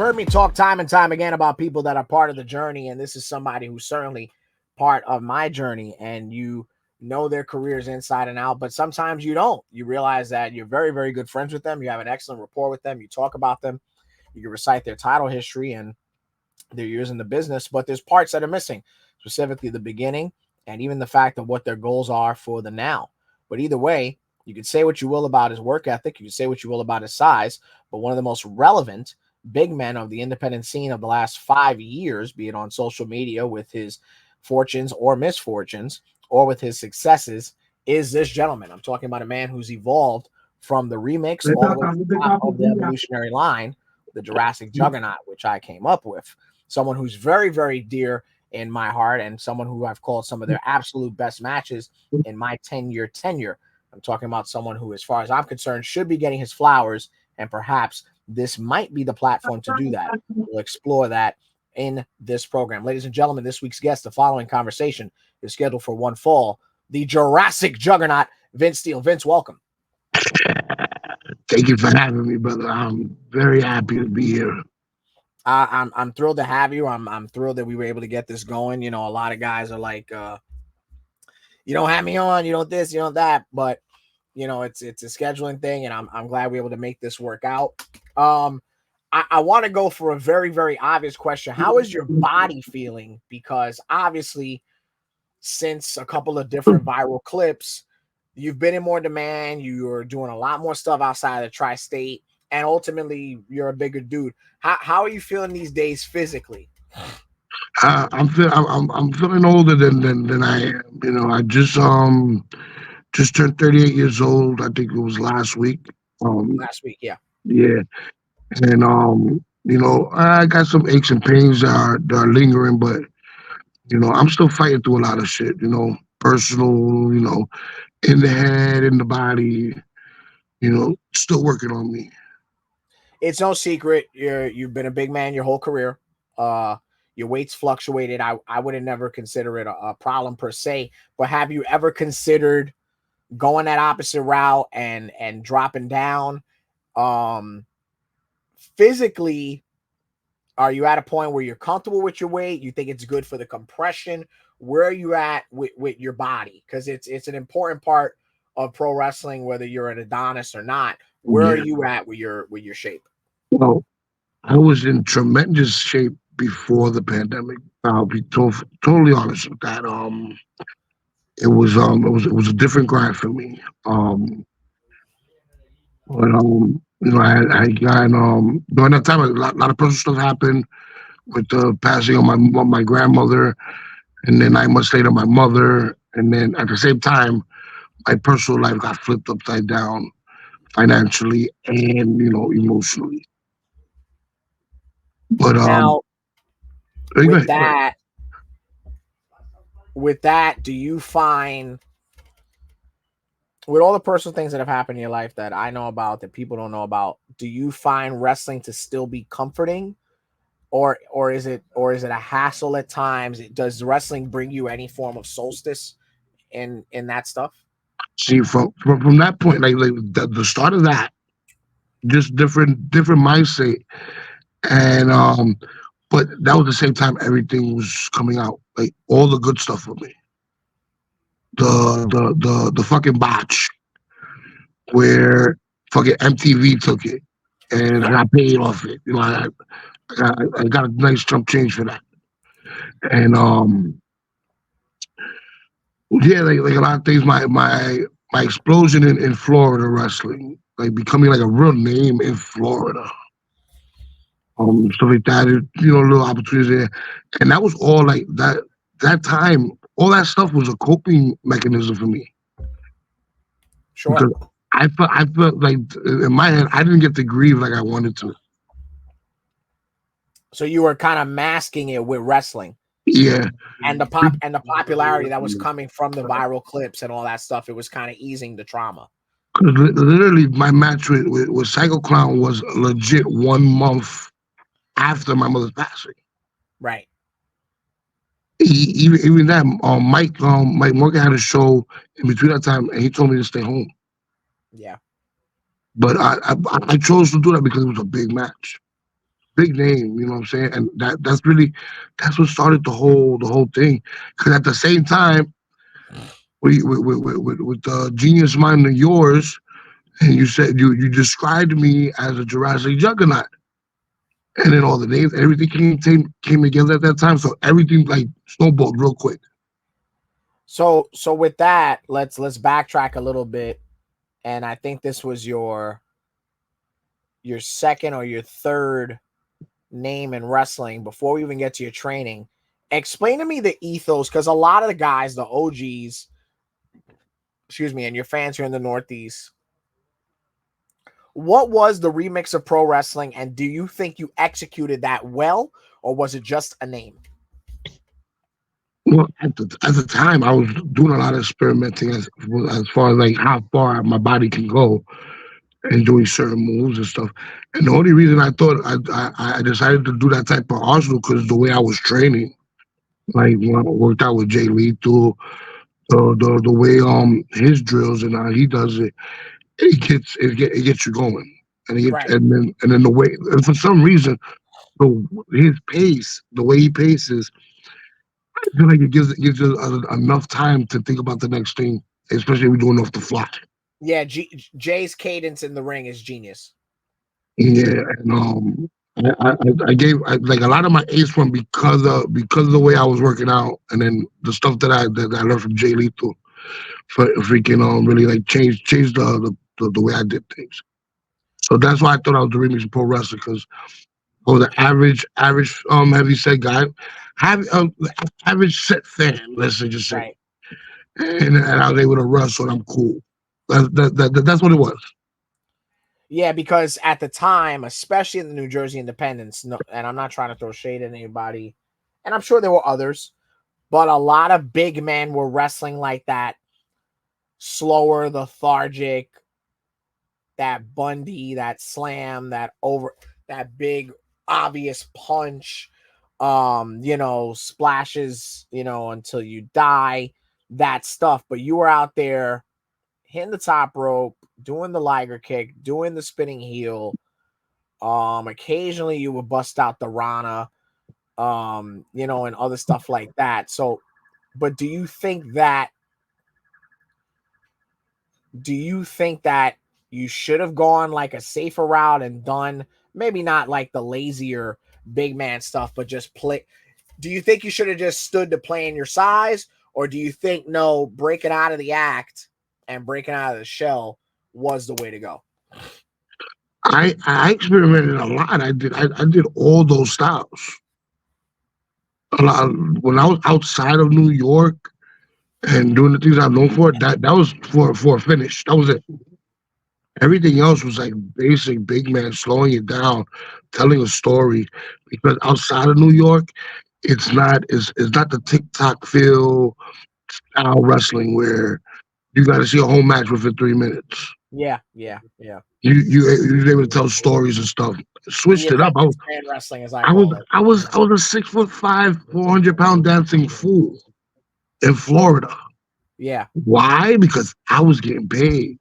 heard me talk time and time again about people that are part of the journey, and this is somebody who's certainly part of my journey, and you know their careers inside and out, but sometimes you don't. You realize that you're very, very good friends with them. You have an excellent rapport with them. You talk about them. You can recite their title history and their years in the business, but there's parts that are missing, specifically the beginning and even the fact of what their goals are for the now. But either way, you can say what you will about his work ethic. You can say what you will about his size, but one of the most relevant big men of the independent scene of the last 5 years, be it on social media with his fortunes or misfortunes or with his successes, is this gentleman. I'm talking about a man who's evolved from the remix all the way to the top of the evolutionary line, the Jurassic Juggernaut, which I came up with. Someone who's very, very dear in my heart and someone who I've called some of their absolute best matches in my 10-year tenure. I'm talking about someone who, as far as I'm concerned, should be getting his flowers, and perhaps this might be the platform to do that. We'll explore that in this program. Ladies and gentlemen, this week's guest, the following conversation is scheduled for one fall. The Jurassic Juggernaut, Vince Steele. Vince, welcome. Thank you for having me, brother. I'm very happy to be here. I'm thrilled to have you. I'm thrilled that we were able to get this going. You know, a lot of guys are like, you don't have me on, you don't this, you don't that, but you know, it's a scheduling thing, and I'm glad we were able to make this work out. I want to go for a very, very obvious question. How is your body feeling? Because obviously, since a couple of different viral clips, you've been in more demand. You're doing a lot more stuff outside of the tri-state, and ultimately, you're a bigger dude. How are you feeling these days physically? I'm feeling older than I am. You know, I just turned 38 years old. I think it was last week. Last week, yeah. Yeah, and you know, I got some aches and pains that are lingering, but you know, I'm still fighting through a lot of shit. You know, personal. You know, in the head, in the body. You know, still working on me. It's no secret you've been a big man your whole career. Your weight's fluctuated. I would have never considered it a problem per se, but have you ever considered going that opposite route and dropping down? Physically, are you at a point where you're comfortable with your weight? You think it's good for the compression? Where are you at with your body? Because it's an important part of pro wrestling, whether you're an Adonis or not. Where are you at with your shape? Well, I was in tremendous shape before the pandemic. I'll be totally honest with that. It was a different grind for me. But you know, I got during that time lot of personal stuff happened with the passing of my grandmother, and then 9 months later my mother, and then at the same time my personal life got flipped upside down financially and you know emotionally. But Now, go with ahead, go ahead. that, do you find, with all the personal things that have happened in your life that I know about, that people don't know about, do you find wrestling to still be comforting, or is it a hassle at times? Does wrestling bring you any form of solstice in that stuff? See, from that point, like the start of that, just different mindset, and but that was the same time everything was coming out, like all the good stuff for me. The fucking botch where fucking MTV took it, and I got paid off it. You know, I got a nice chump change for that, and yeah, like a lot of things. My explosion in Florida wrestling, like becoming like a real name in Florida. Stuff like that. You know, little opportunities there, and that was all like that. That time, all that stuff was a coping mechanism for me Sure. because I felt like in my head I didn't get to grieve like I wanted to. So you were kind of masking it with wrestling Yeah, and the popularity that was coming from the viral clips and all that stuff. It was kind of easing the trauma. 'cause literally my match with Psycho Clown was legit 1 month after my mother's passing. Right. Even that, Mike Morgan had a show in between that time, and he told me to stay home. Yeah. But I chose to do that because it was a big match. big name. You know what I'm saying? And that's what started the whole thing. Because at the same time, with the genius mind of yours, and you said you described me as a Jurassic Juggernaut, and then all the names, everything came together at that time. So everything like snowballed real quick. So with that, let's backtrack a little bit, and I think this was your second or your third name in wrestling. Before we even get to your training, explain to me the ethos, because a lot of the guys, the OGs, excuse me, and your fans here in the Northeast, what was the remix of pro wrestling, and do you think you executed that well, or was it just a name? Well, at the time, I was doing a lot of experimenting as far as like how far my body can go and doing certain moves and stuff. And the only reason I thought I decided to do that type of arsenal because the way I was training, like when I worked out with Jay Lethal, the way his drills and how he does it, it gets you going, and Right. and then the way and for some reason his pace, the way he paces, I feel like it gives you enough time to think about the next thing, especially if we're doing off the fly. Yeah, Jay's cadence in the ring is genius. Yeah, and I gave like a lot of my ace from because of the way I was working out, and then the stuff that I learned from Jay Lethal for freaking really like change the way I did things. So that's why I thought I was the remix of pro wrestling because I was an average heavy set guy, have average set fan. Let's just say, Right. and I was able to wrestle. And I'm cool. That's what it was. Yeah, because at the time, especially in the New Jersey Independents, no, and I'm not trying to throw shade at anybody, and I'm sure there were others, but a lot of big men were wrestling like that, slower, lethargic, that Bundy, that slam, that big obvious punch, splashes, until you die, that stuff. But you were out there hitting the top rope, doing the Liger kick, doing the spinning heel. Occasionally you would bust out the Rana, and other stuff like that. So, but do you think that you should have gone like a safer route and done maybe not like the lazier big man stuff, but just play? Do you think you should have just stood to play in your size, or do you think no, breaking out of the act and breaking out of the shell was the way to go? I experimented a lot. I did all those styles. A lot when I was outside of New York and doing the things I'm known for. That was for a finish. That was it. Everything else was like basic big man, slowing it down, telling a story. Because outside of New York, it's not the TikTok feel style wrestling where you got to see a whole match within 3 minutes. Yeah, yeah, yeah. You're able to tell stories and stuff. The Switched it up. Avengers brand wrestling, as I I was call it. I was I was a 6'5", 400 pound dancing fool in Florida. Yeah, Why? Because I was getting paid.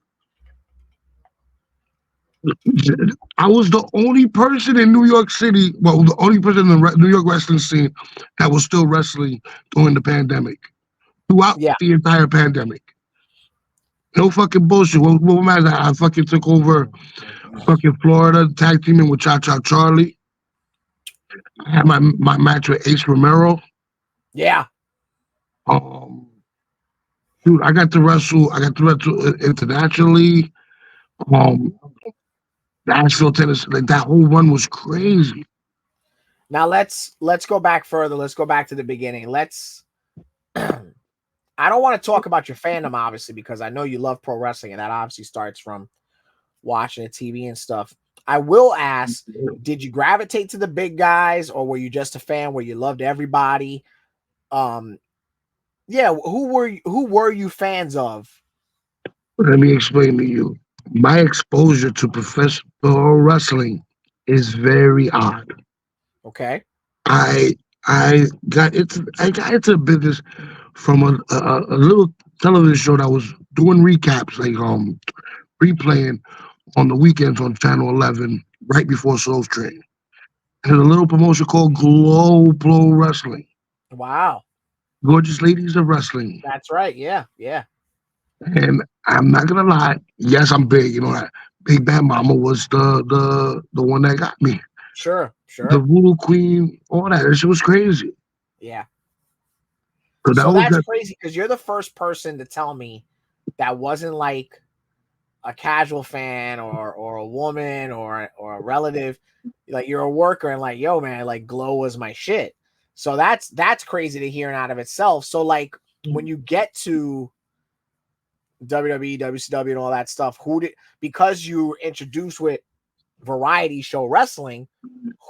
I was the only person in New York City, well, the only person in the New York wrestling scene that was still wrestling during the pandemic, throughout yeah, the entire pandemic. No fucking bullshit. What matters? I fucking took over fucking Florida, tag teaming with Cha Cha Charlie. I had my match with Ace Romero. yeah, Um, dude, I got to wrestle. I got to wrestle internationally. Um, Nashville, Tennessee. Like that whole run was crazy. now let's go back further. Let's go back to the beginning. Let's I don't want to talk about your fandom, obviously, because I know you love pro wrestling, and that obviously starts from watching the TV and stuff. I will ask, did you gravitate to the big guys, or were you just a fan where you loved everybody? Um, yeah, who were you fans of? Let me explain to you. My exposure to professional wrestling is very odd. Okay. I I got into the business from a little television show that was doing recaps, like replaying on the weekends on Channel 11 right before Soul Train. There's a little promotion called Glow Blow Wrestling. Wow. Gorgeous ladies of wrestling. That's right. Yeah. Yeah. And I'm not gonna lie, yes, I'm big. You know that Big Bad Mama was the one that got me. Sure. The Sure. Voodoo Queen, all that. That shit was crazy. Yeah. So that So was that's that. crazy because you're the first person to tell me that wasn't like a casual fan or a woman or a relative. Like you're a worker and like, yo, man, like Glow was my shit. So that's crazy to hear out of itself. So like when you get to WWE, WCW, and all that stuff, because you were introduced with variety show wrestling,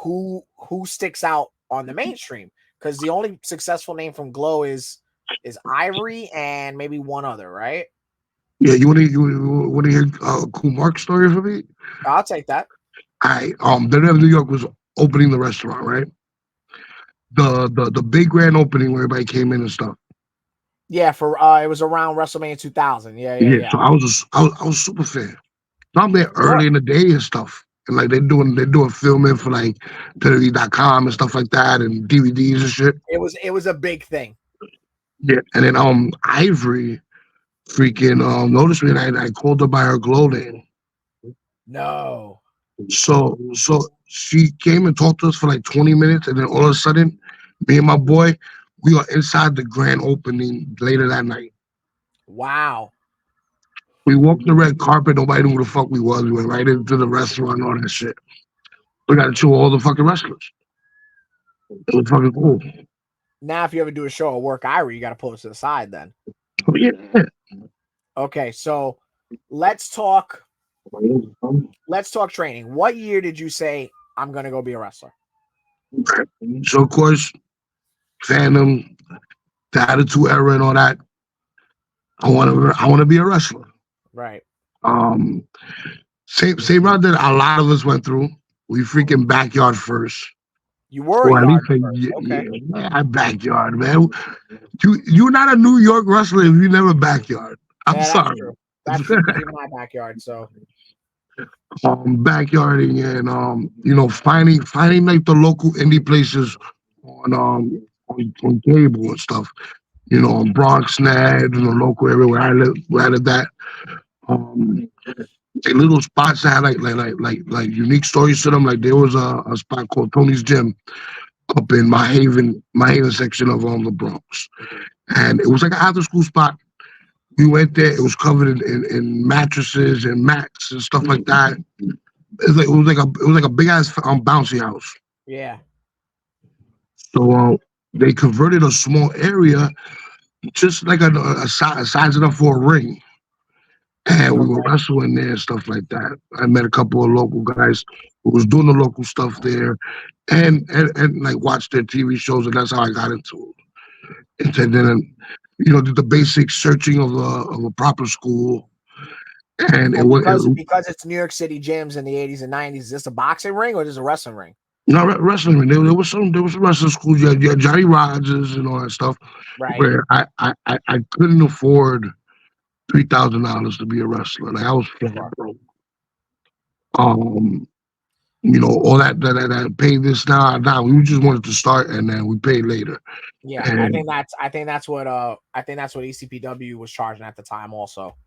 who sticks out on the mainstream? Because the only successful name from Glow is Ivory and maybe one other, right? Yeah, you want to hear a cool Mark story for me? I'll take that. I WWE New York was opening the restaurant, right? The big grand opening where everybody came in and stuff. Yeah, for it was around WrestleMania 2000. Yeah, yeah, Yeah, yeah. so I was a super fan. So I'm there Sure. early in the day and stuff. And like they're doing filming for like WWE.com and stuff like that and DVDs and shit. It was a big thing. Yeah. And then Ivory freaking noticed me and I called her by her glow name. No. So she came and talked to us for like 20 minutes and then all of a sudden, me and my boy, we are inside the grand opening later that night. Wow. We walked the red carpet, nobody knew who the fuck we was. We went right into the restaurant and all that shit. We got to show all the fucking wrestlers. It was fucking cool. Now, if you ever do a show at work, Ivory, you got to pull it to the side. Then, Oh, yeah. okay. So let's talk. Let's talk training. What year did you say I'm gonna go be a wrestler? So of course, Phantom, the Attitude Era, and all that. I want to be a wrestler. Right. Um, same route that a lot of us went through. We freaking backyard first, You were a or at least yard a first. Okay. yeah, backyard, man. You're not a New York wrestler if you never backyard. I'm Yeah, that's sorry. true. That's true. Because you're my backyard. So Backyarding and finding like the local indie places on cable and stuff. On Bronx Net, in the local area where I lived at. Um, like little spots that had like unique stories to them. Like there was a spot called Tony's Gym up in my Haven section of the Bronx, and it was like an after school spot. We went there. It was covered in mattresses and mats and stuff like that. It was like a big ass bouncy house. yeah. So they converted a small area just like a size enough for a ring, and we were Okay. wrestling there and stuff like that. I met a couple of local guys who was doing the local stuff there, and like watched their TV shows, and that's how I got into it. And then did the basic searching of a proper school, and it So was because it's New York City gyms in the 80s and 90s, is this a boxing ring or is this a wrestling ring? wrestling. There was some wrestling schools. You had Johnny Rogers and all that stuff, Right. where I couldn't afford $3,000 to be a wrestler. Like I was flat Sure. broke. Um, all that pay this now. We just wanted to start and then we paid later. Yeah, And I think that's what ECPW was charging at the time also.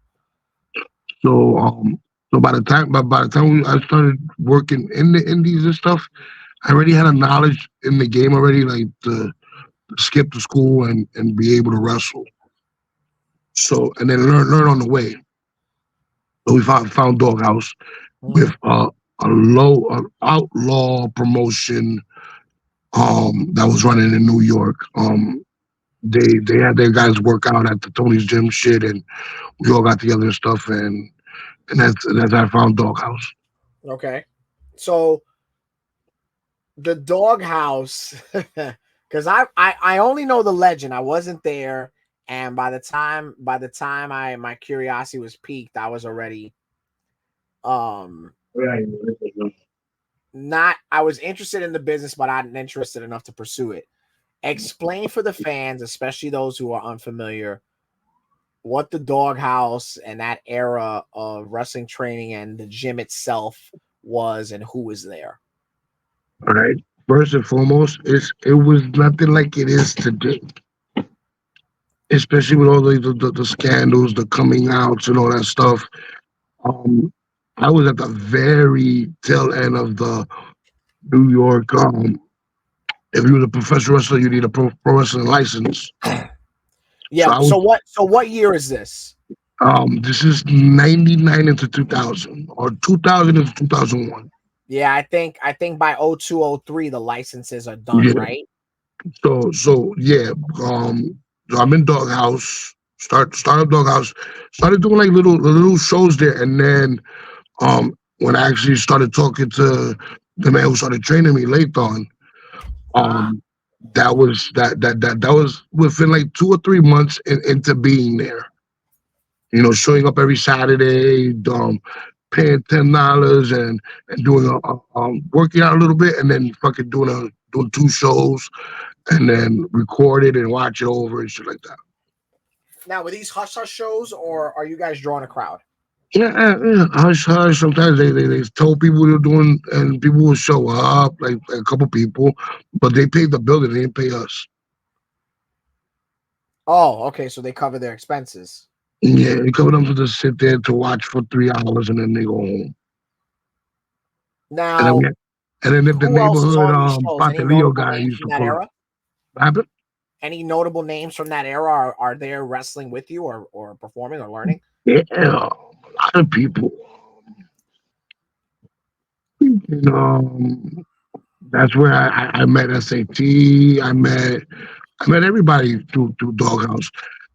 so by the time I started working in the indies and stuff, I already had a knowledge in the game already, like to skip to school and be able to wrestle. So and then learn on the way. So we found Doghouse with Mhm. outlaw promotion that was running in New York. They had their guys work out at the Tony's Gym shit, and we all got together and stuff, and that's how I found Doghouse. Okay. So the doghouse, because I only know the legend. I wasn't there, and by the time my curiosity was piqued, I was already um not I was interested in the business, but I wasn't interested enough to pursue it. Explain for the fans, especially those who are unfamiliar, what the doghouse and that era of wrestling training and the gym itself was and who was there. All right. First and foremost, it was nothing like it is today, especially with all the scandals, the coming outs, and all that stuff. Um, I was at the very tail end of the New York. If you were a professional wrestler, you need a pro wrestling license. So Yeah. I was. So what year is this? This is 99 into 2000 or 2000 into 2001. Yeah, I think by 0203 the licenses are done, Yeah. right? So yeah. So I'm in Doghouse. Started Doghouse. Started doing like little shows there, and then when I actually started talking to the man who started training me, Lathan, Ah. um, that was within like 2 or 3 months into being there. Showing up every Saturday, paying $10 and doing working out a little bit, and then fucking doing 2 shows, and then record it and watch it over and shit like that. Now, were these hush hush shows, or are you guys drawing a crowd? Yeah, yeah, hush hush. Sometimes they told people they're doing, and people will show up, like a couple people, but they paid the bill. They didn't pay us. Oh, okay, so they cover their expenses. Yeah, they come them to just sit there to watch for 3 hours, and then they go home. And then we Now, had, and then the who else is neighborhood on these shows? Any Paterillo notable guy names used from to that pull up. era? What happened? Any notable names from that era are there wrestling with you, or performing or learning? Yeah, a lot of people. And, that's where I met SAT. I met everybody through Doghouse.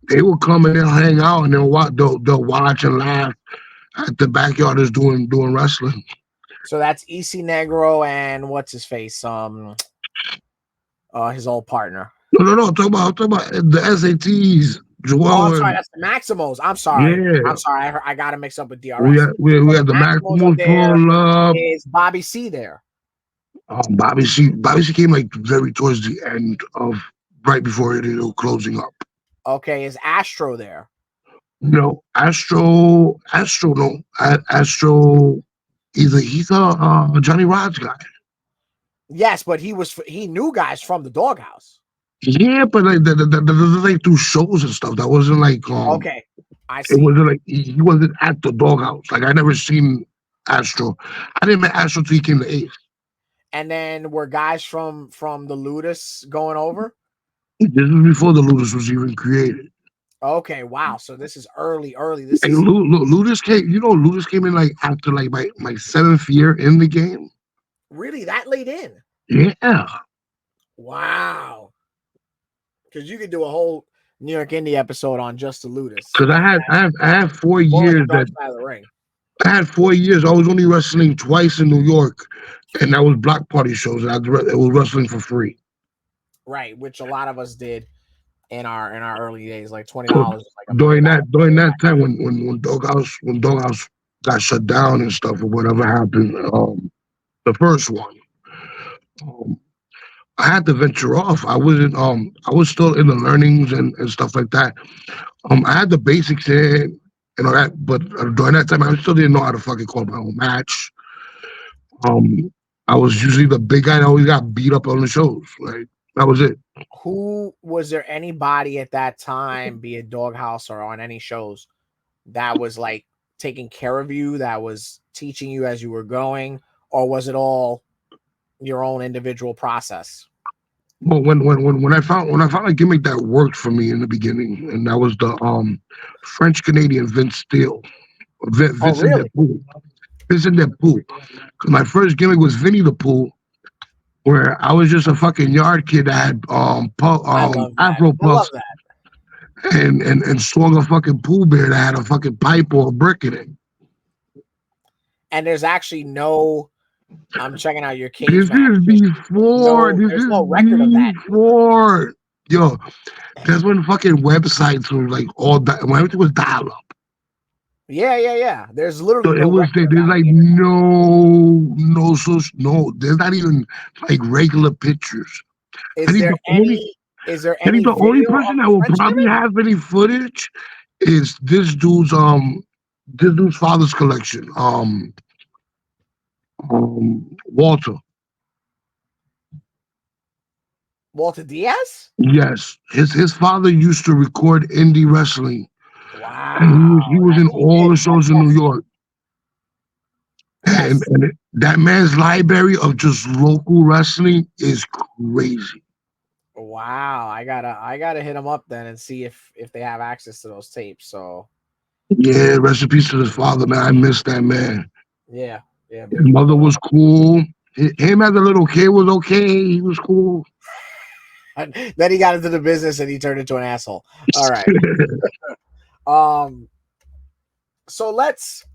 They will come and they'll hang out and they'll watch and laugh at the backyarders doing wrestling. So that's EC Negro and what's his face? His old partner. No. I'm talking about the SATs. Oh, I'm Joel sorry, and that's the Maximos. I'm sorry. I'm yeah, sorry. I got to mix up with we DRS. had we, So we the had the Maximos are Maximals there. pull up. Is Bobby C there? Bobby C came like very towards the end of right before it closing up. Okay, is Astro there? No, Astro, no, Astro. He's a Johnny Rod's guy. Yes, but he knew guys from the doghouse. Yeah, but like like through shows and stuff. That wasn't like Okay, I it see. wasn't like he wasn't at the doghouse. Like I never seen Astro. I didn't met Astro till he came to Ace. And then were guys from the Ludus going over? This was before the Ludus was even created. Okay, wow. So this is early, early. This Like is Ludus came, Ludus came in like after like my 7th year in the game. really that late in. Yeah, Wow. Because you could do a whole New York Indie episode on just the Ludus. because I had four More like a years Dark that Side of the Ring. I had 4 years. I was only wrestling twice in New York, and that was block party shows. It was wrestling for free. Right, which a lot of us did in our early days. Like So $20 was like $1 million. during that time when Doghouse got shut down and stuff or whatever happened, the first one, um, I had to venture off. I was still in the learnings and stuff like that. I had the basics in and all that, but during that time I still didn't know how to fucking call my own match. Um, I was usually the big guy that always got beat up on the shows. Like that was it. Who was there anybody at that time, be it Doghouse or on any shows, that was like taking care of you, that was teaching you as you were going, or was it all your own individual process? But when I found a gimmick that worked for me in the beginning, and that was the French Canadian Vince Steele, Oh, Vincent really? Depool, Vincent Depool. Because my first gimmick was Vinny the Pool, where I was just a fucking yard kid that had I love that. Afro I love puffs that. and swung a fucking pool bear that had a fucking pipe or a brick in it. And there's actually no. I'm checking out your cage This match. is before. This There's is no record of that either. before. Yo, that's when fucking websites were like all that. When everything was dial up. Yeah. There's So literally it no was record of there's that on like the internet. no social no. There's not even like regular pictures. I Is think there the only any? Is there I think any the only video of person that the will French probably gimmick? have any footage is this dude's father's collection. Walter. Walter Diaz? Yes, his father used to record indie wrestling, and Wow, he was that in he all did. the shows in New Yes, York. And, yes. that man's library of just local wrestling is crazy. Wow, I gotta hit him up then and see if they have access to those tapes. So Yeah, rest in peace to his father, man. I miss that man. yeah, yeah, His big brother. mother was cool. Him as a little kid was okay. He was cool. And then he got into the business and he turned into an asshole. All right. Um. So let's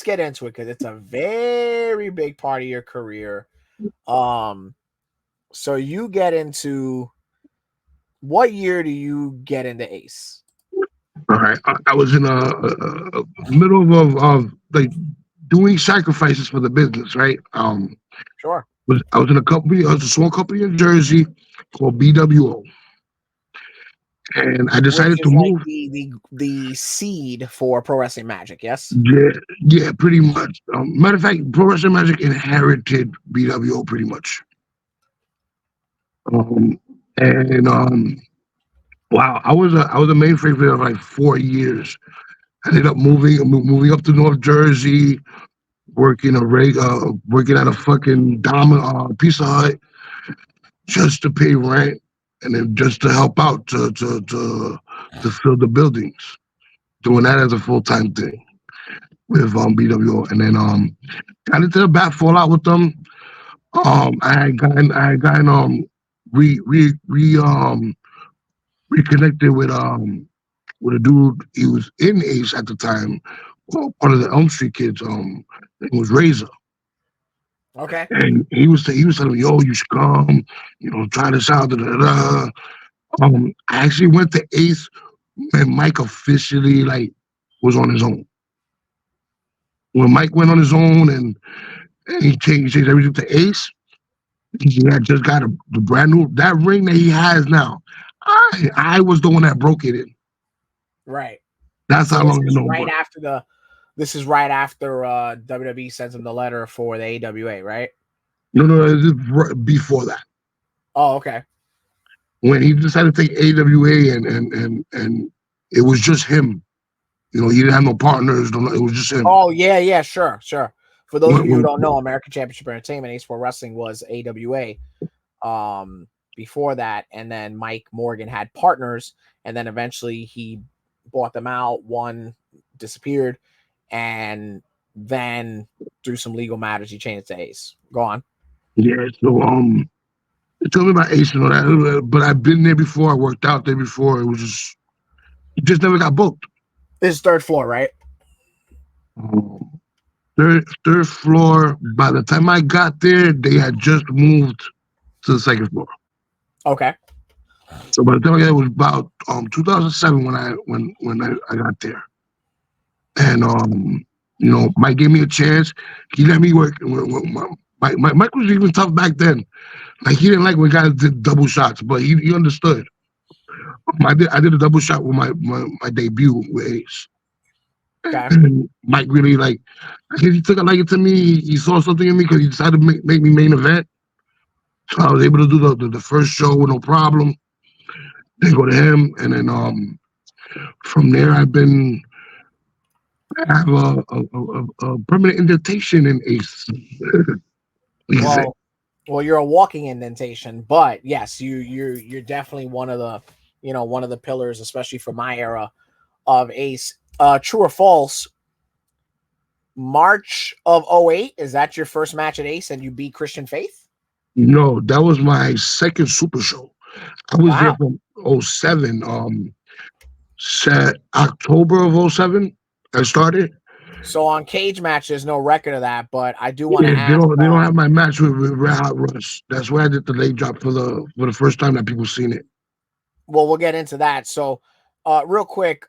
get into it because it's a very big part of your career. Um. So you get into what year do you get into Ace? All right, I was in a middle of like doing sacrifices for the business, right? Sure. I was in a company, I was a small company in Jersey called BWO, and I Which decided to is like move. the seed for pro wrestling magic. Yes. Yeah, yeah, pretty much. Matter of fact, Pro Wrestling Magic inherited BWO pretty much. Um, and wow, I was a mainframe for like 4 years. I ended up moving up to North Jersey, working at a fucking diamond Pizza Hut just to pay rent, and then just to help out to fill the buildings. Doing that as a full time thing with BWO, and then got into the bad fallout with them. I had gotten reconnected with a dude. He was in Ace at the time. Well, one of the Elm Street kids. It was Razor, Okay. and he was telling me, "Yo, you should come. You know, try this out." Da, da, da. I actually went to Ace when Mike officially like was on his own. When Mike went on his own and he changed everything to Ace. He had just got the brand new that ring that he has now. I was the one that broke it in. Right. That's So how long I know him. But this is right after WWE sends him the letter for the AWA, right? no, no, this is before that. Oh, okay. When he decided to take AWA and it was just him. You know, he didn't have no partners. It was just him. Oh, yeah, yeah, sure, sure. For those of When, you who when, don't know, American Championship Entertainment, Ace Pro Wrestling was AWA. Before that, and then Mike Morgan had partners, and then eventually he bought them out. One disappeared, and then through some legal matters, he changed it to Ace. Go on. yeah, so tell me about Ace and all that. But I've been there before. I worked out there before. It just never got booked. This is third floor, right? Um, third floor. By the time I got there, they had just moved to the second floor. Okay. So by the time I got there, it was about 2007 I got there, and Mike gave me a chance. He let me work. Mike was even tough back then. Like he didn't like when guys did double shots, but he understood. I did a double shot with my debut with Ace. Okay. And Mike really like. I guess he took a liking to me. He saw something in me because he decided to make me main event. So I was able to do the first show with no problem. Then go to him, and then from there I have a permanent indentation in Ace. We can say. Well, you're a walking indentation, but yes, you're definitely one of the one of the pillars, especially for my era of Ace. True or false? March of '08, is that your first match at Ace and you beat Christian Faith? No, that was my second super show. I was there Wow. from '07. October of '07. I started. So on Cage Match, there's no record of that, but I do want to Yeah, ask. they don't have my match with Red Hot Rush. That's where I did the leg drop for the first time that people seen it. Well, we'll get into that. So, real quick,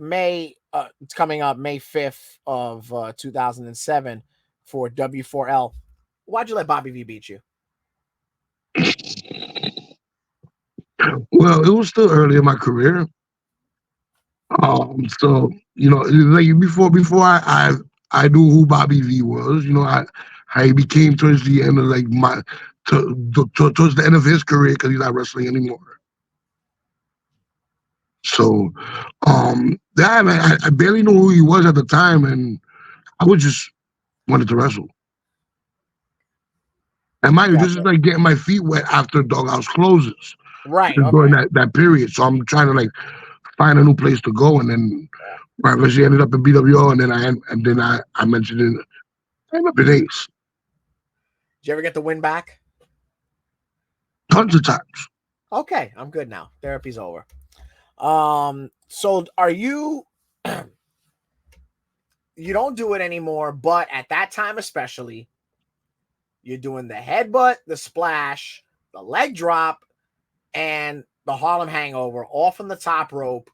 May it's coming up May 5th of 2007 for W4L. Why'd you let Bobby V beat you? Well, it was still early in my career. So like before I knew who Bobby V was. I became towards the end of like towards the end of his career because he's not wrestling anymore. So, yeah, man, I barely knew who he was at the time, and I was just wanted to wrestle. And mind you, this is Gotcha. like getting my feet wet after Doghouse closes Right. during Okay. that period. So I'm trying to like find a new place to go, and then I eventually ended up in BWO, and then I mentioned it. I ended up in Ace Did you ever get the win back? tons of times. Okay, I'm good now. Therapy's over. So are you you don't do it anymore, but at that time especially, you're doing the headbutt, the splash, the leg drop, and the Harlem hangover all from the top rope.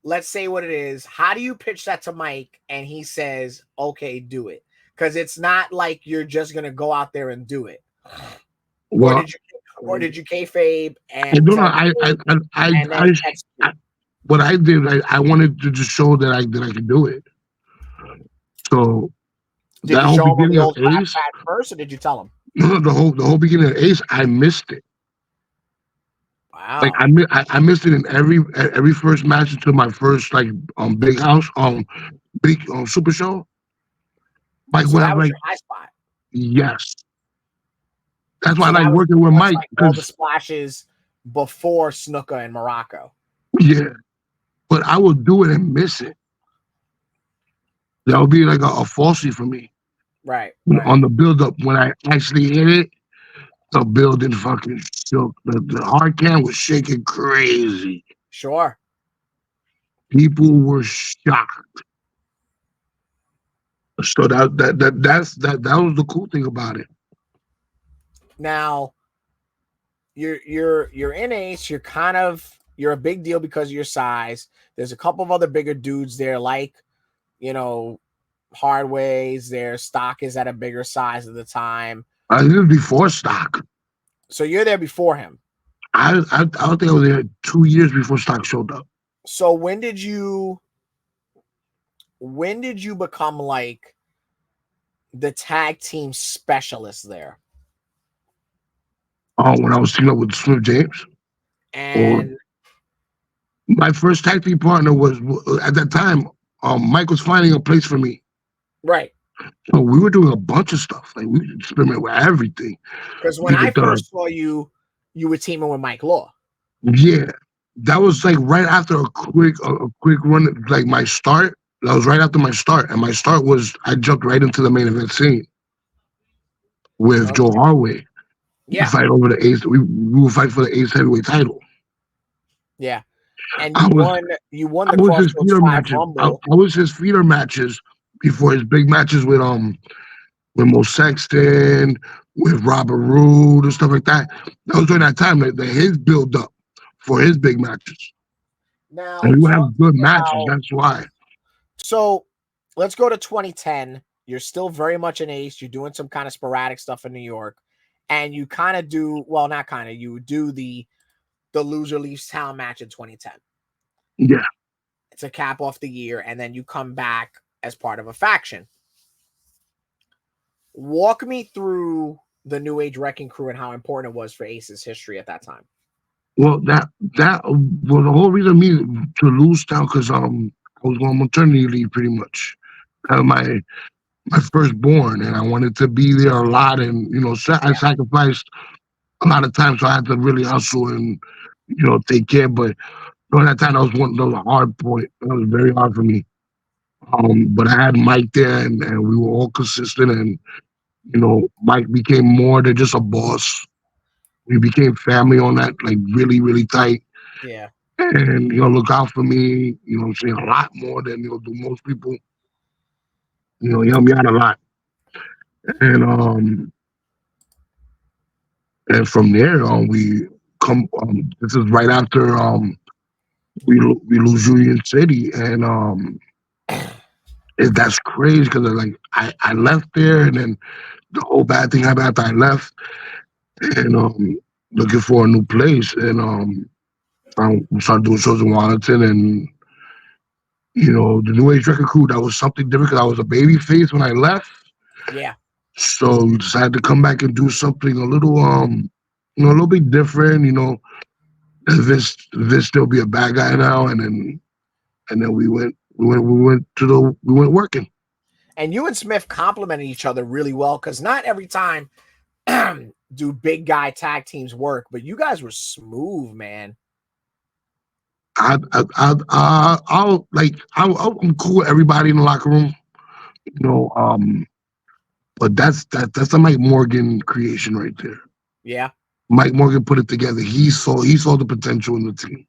Let's say what it is. How do you pitch that to Mike and he says, okay, do it? Because it's not like you're just gonna go out there and do it. Or Well, did you or did you kayfabe I and don't know. tell me and then I execute? what I did, I wanted to just show that I could do it. So Did that you whole show him the beginning of old crab Ace, pat first, or did you tell him? no, the whole beginning of Ace, I missed it. Like Wow. I missed it in every first match until my first like big house big super show. Mike So would that have was like your high spot. yes. That's why I So like that was working pretty with much Mike like all the because splashes before Snuka and Morocco. yeah, but I would do it and miss it. That would be like a falsie for me Right, right. on the build up. When I actually hit it, the building fucking shook. The hard cam was shaking crazy. Sure. People were shocked. So that was the cool thing about it. Now you're in Ace, you're a big deal because of your size. There's a couple of other bigger dudes there, like, you know, Hardways, their stock is at a bigger size at the time. This is before stock. So you're there before him. I don't think I was there 2 years before stock showed up. So when did you become like the tag team specialist there? When I was teaming up with Swift James, or And my first tag team partner was at that time. Mike was finding a place for me, right. so we were doing a bunch of stuff. Like we experimented with everything. Because when We I did the first saw you, you were teaming with Mike Law. yeah. That was like right after a quick run, like my start. That was right after my start, and my start was I jumped right into the main event scene with Joe Okay. Harway. We Yeah. fight over the Ace. We would fight for the Ace heavyweight title. Yeah. And I was you won I the was his Crossroads feeder 5 matches. Rumble. I was his feeder matches before his big matches with Mo Sexton, with Robert Roode and stuff like that. That was during that time that his build up for his big matches. And Now, we would talk have to good me matches. about That's why. so let's go to 2010. You're still very much an ace. You're doing some kind of sporadic stuff in New York. And you kind of do, well, not kind of, you do the loser leaves town match in 2010 Yeah. to cap off the year, and then you come back as part of a faction. Walk me through the New Age Wrecking Crew and how important it was for Ace's history at that time. Well, that was the whole reason me to lose town because I was on maternity leave pretty much. My firstborn, and I wanted to be there a lot, and I Yeah. sacrificed a lot of time, so I had to really hustle and take care. But during that time, that was a hard point. That was very hard for me. But I had Mike there, and we were all consistent, and Mike became more than just a boss. We became family on that, like really, really tight. Yeah. And look out for me. I'm saying a lot more than do most people. He helped me out a lot, and from there we come. This is right after we lose Union City, and that's crazy because like I left there, and then the whole bad thing happened after I left, and looking for a new place, and I started doing shows in Washington, and the New Age Record Crew, that was something different because I was a baby face when I left. Yeah. So we decided to come back and do something a little a little bit different. This still be a bad guy now, and then we went working. And you and Smith complemented each other really well because not every time do big guy tag teams work, but you guys were smooth, man. I'm cool with everybody in the locker room, you know. But that's the Mike Morgan creation right there. Yeah. Mike Morgan put it together. He saw the potential in the team.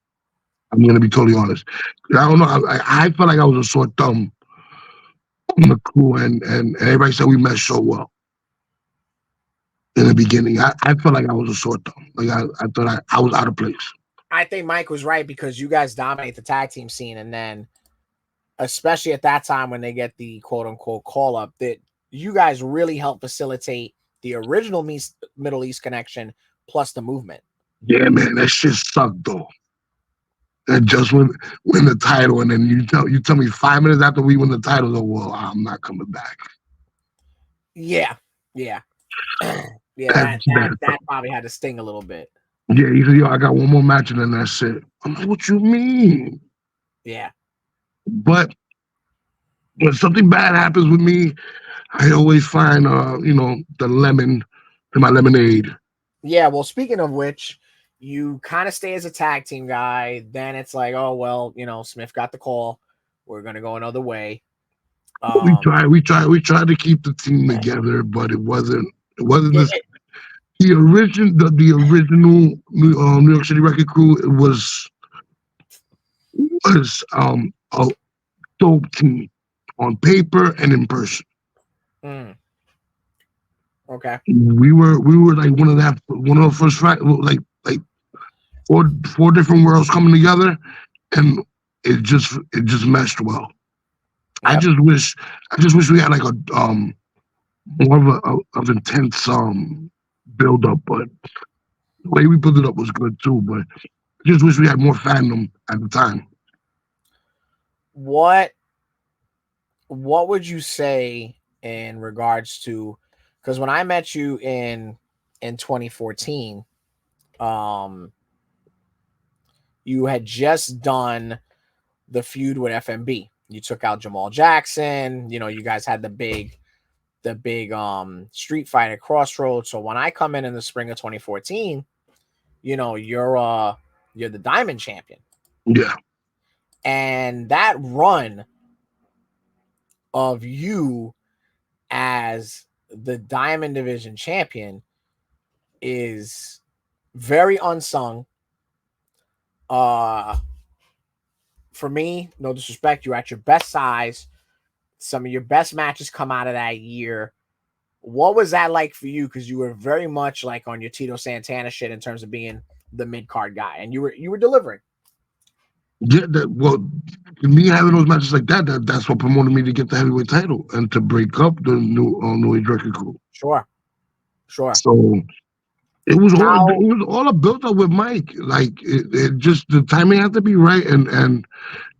I'm gonna be totally honest. I don't know. I felt like I was a sore thumb on the crew, and everybody said we meshed so well in the beginning. I felt like I was a sore thumb. Like I thought I was out of place. I think Mike was right because you guys dominate the tag team scene, and then especially at that time when they get the quote unquote call up, that you guys really help facilitate the original Middle East connection plus the movement. Yeah, man, that shit sucked though. And just win the title, and then you tell me 5 minutes after we win the title, oh well, I'm not coming back. Yeah, yeah, yeah. That, That probably had to sting a little bit. yeah, he said, yo, I got one more match and then that's it. I'm like, what you mean? Yeah, But when something bad happens with me, I always find the lemon in my lemonade. yeah. Well, speaking of which, you kind of stay as a tag team guy. Then it's like, oh well, Smith got the call. We're gonna go another way. We Um, tried, we tried, we tried to keep the team together, but it wasn't it, this. The original New York City Record Crew was a dope team on paper and in person. mm, okay. We were like one of the first like four different worlds coming together, and it just meshed well. I Yep. just wish I just wish we had like a more of intense build up, but the way we built it up was good too. But I just wish we had more fandom at the time. What what would you say in regards to, because when I met you in 2014, um you had just done the feud with FMB. You took out Jamal Jackson, you guys had the big street fight at Crossroads. So when I come in the spring of 2014, you're the Diamond champion. Yeah, And that run of you as the Diamond Division champion is very unsung. Uh, for me, no disrespect, you're at your best size. Some of your best matches come out of that year. What was that like for you? Because you were very much like on your Tito Santana shit in terms of being the mid card guy, and you were delivering. yeah. Well, me having those matches like that's what promoted me to get the heavyweight title and to break up the new age record crew. Sure, sure. So it How was all a build up with Mike. Like it just the timing had to be right, and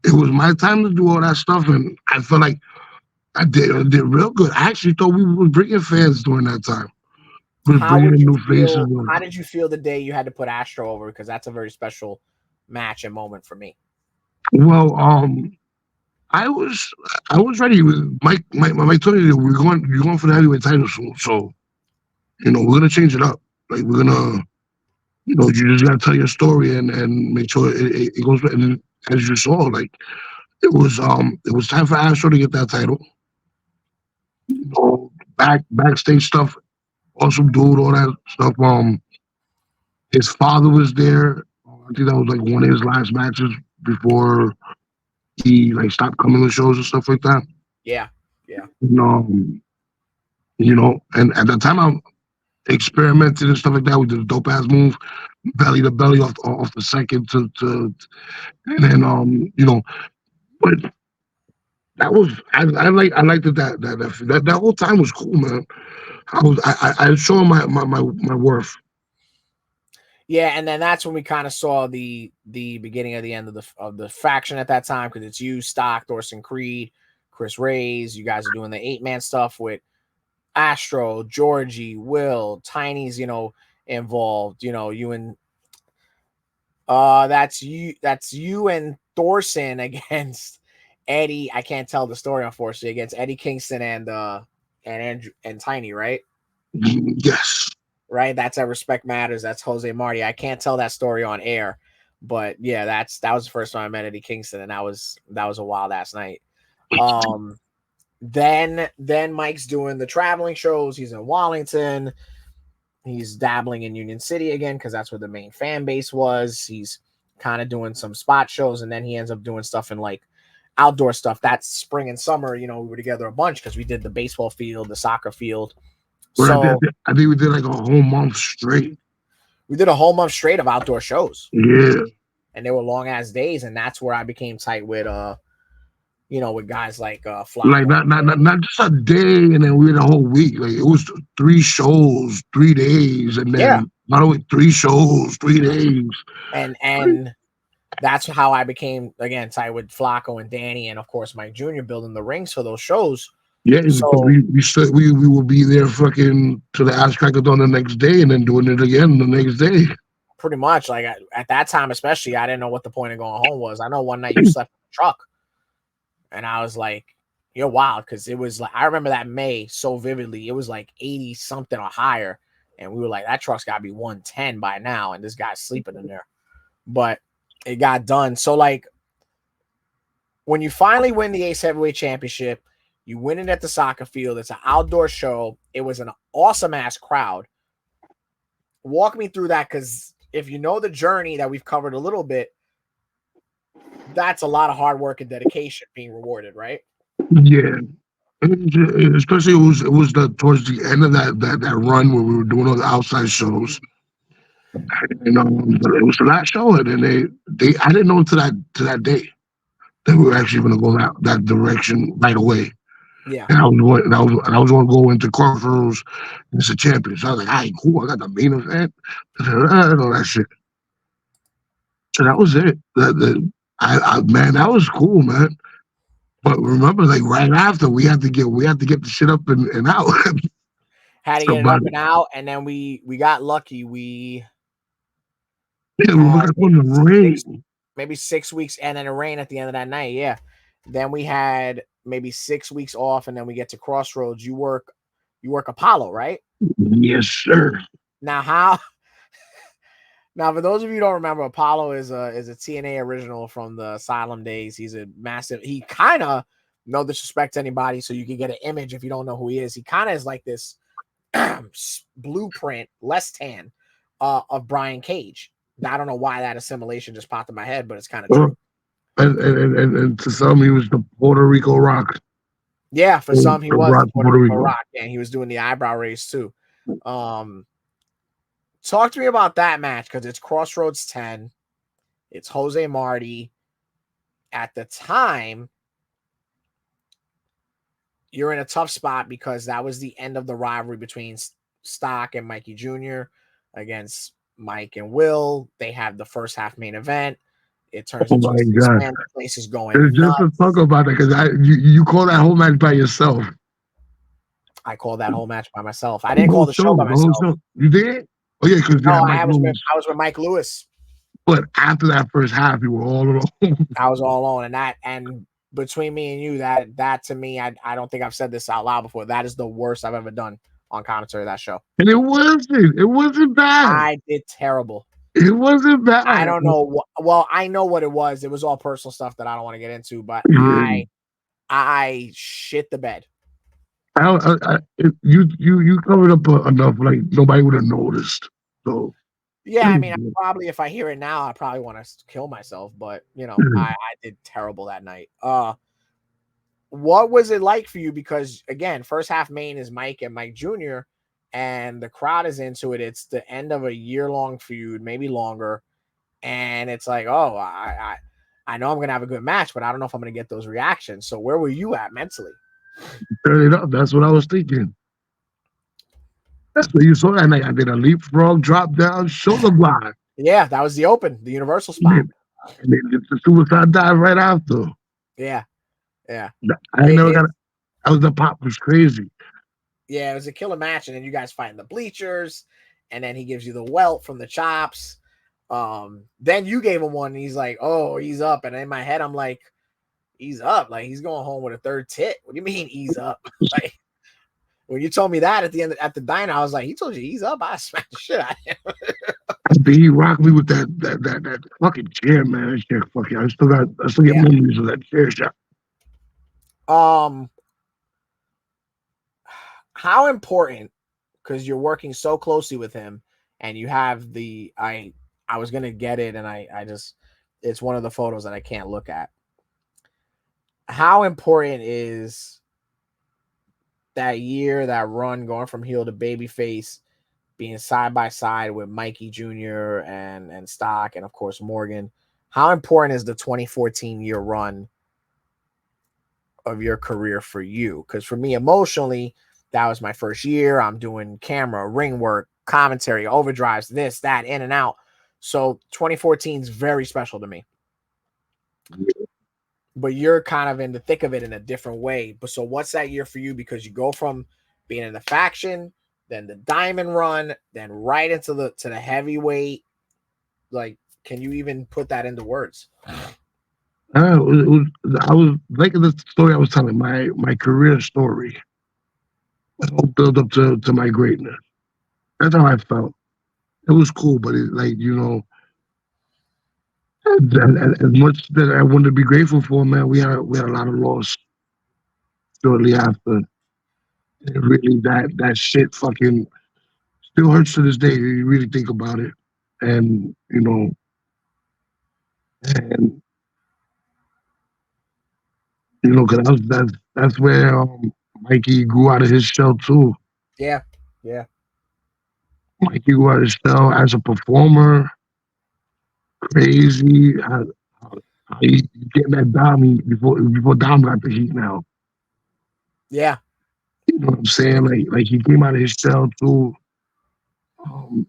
it was my time to do all that stuff, and I felt like I did real good. I actually thought we were bringing fans during that time. We was how bringing would in you new faces. feel? How did you feel the day you had to put Astro over? Because that's a very special match and moment for me. Well, I was I was ready. With Mike told me that you're going for the heavyweight title soon, so we're gonna change it up. Like we're gonna you just gotta tell your story and make sure it goes. And as you saw, like it was time for Astro to get that title. Backstage stuff, awesome dude, all that stuff. His father was there. I think that was like one of his last matches before he like stopped coming to shows and stuff like that. Yeah, yeah, And, and at the time I experimented and stuff like that. We did a dope ass move, belly to belly off the second and then but that was I liked it that whole time was cool, man. I showed my worth. yeah. And then that's when we kind of saw the beginning of the end of the faction at that time, because it's you, Stock, Thorson Creed, Chris Reyes. You guys are doing the 8-man stuff with Astro, Georgie, Will, Tiny's, involved. You and that's you and Thorson against Eddie. I can't tell the story unfortunately against Eddie Kingston and Andrew and Tiny, right? Yes. Right. That's at Respect Matters. That's Jose Marti. I can't tell that story on air, but yeah, that was the first time I met Eddie Kingston, and that was a wild ass night. Um, then Mike's doing the traveling shows. He's in Wallington. He's dabbling in Union City again because that's where the main fan base was. He's kind of doing some spot shows, and then he ends up doing stuff in like outdoor stuff. That's spring and summer. We were together a bunch because we did the baseball field, the soccer field. But So I think we did like a whole month straight. we did a whole month straight of outdoor shows, Yeah. and they were long ass days, and that's where I became tight with guys like Like Flacco. not just a day and then we had a whole week. Like it was 3 shows, 3 days, and Yeah, then by the way, 3 shows, 3 days. and that's how I became again tight with Flacco and Danny, and of course Mike Jr. building the rings for those shows. Yeah, because So we will be there fucking to the ass crackers on the next day and then doing it again the next day. pretty much, like at that time, especially, I didn't know what the point of going home was. I know one night you slept in the truck, and I was like, "You're wild," because it was like I remember that May so vividly. It was like 80 something or higher, and we were like, "That truck's got to be 110 by now," and this guy's sleeping in there. But it got done. So like when you finally win the Ace Heavyweight Championship, you win it at the soccer field. It's an outdoor show. It was an awesome ass crowd. Walk me through that, because if you know the journey that we've covered a little bit, that's a lot of hard work and dedication being rewarded, right? Yeah. Especially it was the towards the end of that run where we were doing all the outside shows. It was the last show, and then they I didn't know to that day that we were actually going to go that direction right away. Yeah. And I was going to go into Crossroads as a champion. So I was like, all right, cool. I got the main event and all that shit. So that was it. Man, that was cool, man. But remember, like right after, we had to get the shit up and out. Had to get it up Somebody, and out, and then we got lucky. We yeah, we had got on the six rain. maybe 6 weeks, and then it rained at the end of that night. Yeah. Then we had maybe 6 weeks off, and then we get to Crossroads. You work Apollo, right? Yes, sir. Now how now for those of you who don't remember, Apollo is a TNA original from the Asylum days. He's a massive, he kind of, no disrespect to anybody, so you can get an image if you don't know who he is. He kind of is like this blueprint, less tan, of Brian Cage. I don't know why that assimilation just popped in my head, but it's kind of Uh, true. and to some, he was the Puerto Rico Rock. Yeah, for some he was the Rock Puerto Puerto Rico Rico. Rock, and he was doing the eyebrow raise too. Um, Talk to me about that match, because it's Crossroads 10. It's Jose Marti. At the time, you're in a tough spot because that was the end of the rivalry between Stock and Mikey Jr. against Mike and Will. They have the first half main event. It turns Oh into a my God. six-man. The place is going It's just to talk nuts. about it because you call that whole match by yourself. I called that whole match by myself. I The didn't call whole the show by show, the whole myself. show. You did? Oh yeah, because you No, had I Mike was with Lewis. I was with Mike Lewis. But after that first half, you were all alone. I was all alone, and between me and you, that to me, I don't think I've said this out loud before. That is the worst I've ever done on commentary of that show. And it wasn't. It wasn't bad. I did terrible. It wasn't I bad. don't know what. Well, I know what it was. It was all personal stuff that I don't want to get into, but Yeah. I shit the bed. You covered up enough, like nobody would have noticed. So Yeah, it I was mean, good. probably if I hear it now, I probably want to kill myself. But I did terrible that night. What was it like for you? Because again, first half main is Mike and Mike Jr., and the crowd is into it. It's the end of a year-long feud, maybe longer, and it's like, oh, I know I'm gonna have a good match, but I don't know if I'm gonna get those reactions. So where were you at mentally? Turn it up. That's what I was thinking. That's what you saw that night. I did a leapfrog, drop down, shoulder block, Yeah, that was the open, the universal and spot. then did the suicide dive right after. Yeah, yeah. I ain't It, never it got. I was the pop was crazy. Yeah, it was a killer match, and then you guys fight in the bleachers, and then he gives you the welt from the chops. Then you gave him one, and he's like, "Oh, he's up." And in my head, I'm like, "He's up? Like he's going home with a third tit? What do you mean he's up?" Like when you told me that at the diner, I was like, "He told you he's up? I smacked the shit out of him." He rocked me with that fucking chair, man. That chair, fucking. I still get Yeah. memories of that chair shot. Um, how important? Because you're working so closely with him, and you have I was gonna get it, and I just it's one of the photos that I can't look at. How important is that year, that run, going from heel to babyface, being side by side with Mikey Jr. and Stock, and of course Morgan? How important is the 2014 year run of your career for you? Because for me, emotionally, that was my first year. I'm doing camera, ring work, commentary, overdrives, this, that, in and out. So 2014 is very special to me. But you're kind of in the thick of it in a different way. But so what's that year for you? Because you go from being in the faction, then the diamond run, then right into the heavyweight. Like, can you even put that into words? I was liking the story I was telling, my career story. The whole build up to my greatness. That's how I felt. It was cool, but like as much that I wanted to be grateful for, man, we had a lot of loss shortly after. And really, that shit fucking still hurts to this day. You really think about it, and and because that's where Mikey grew out of his shell too. Yeah. Yeah. Mikey grew out of his shell as a performer, crazy. How he getting that Dom before Dom got the heat now. Yeah. You know what I'm saying? Like he came out of his shell too, um,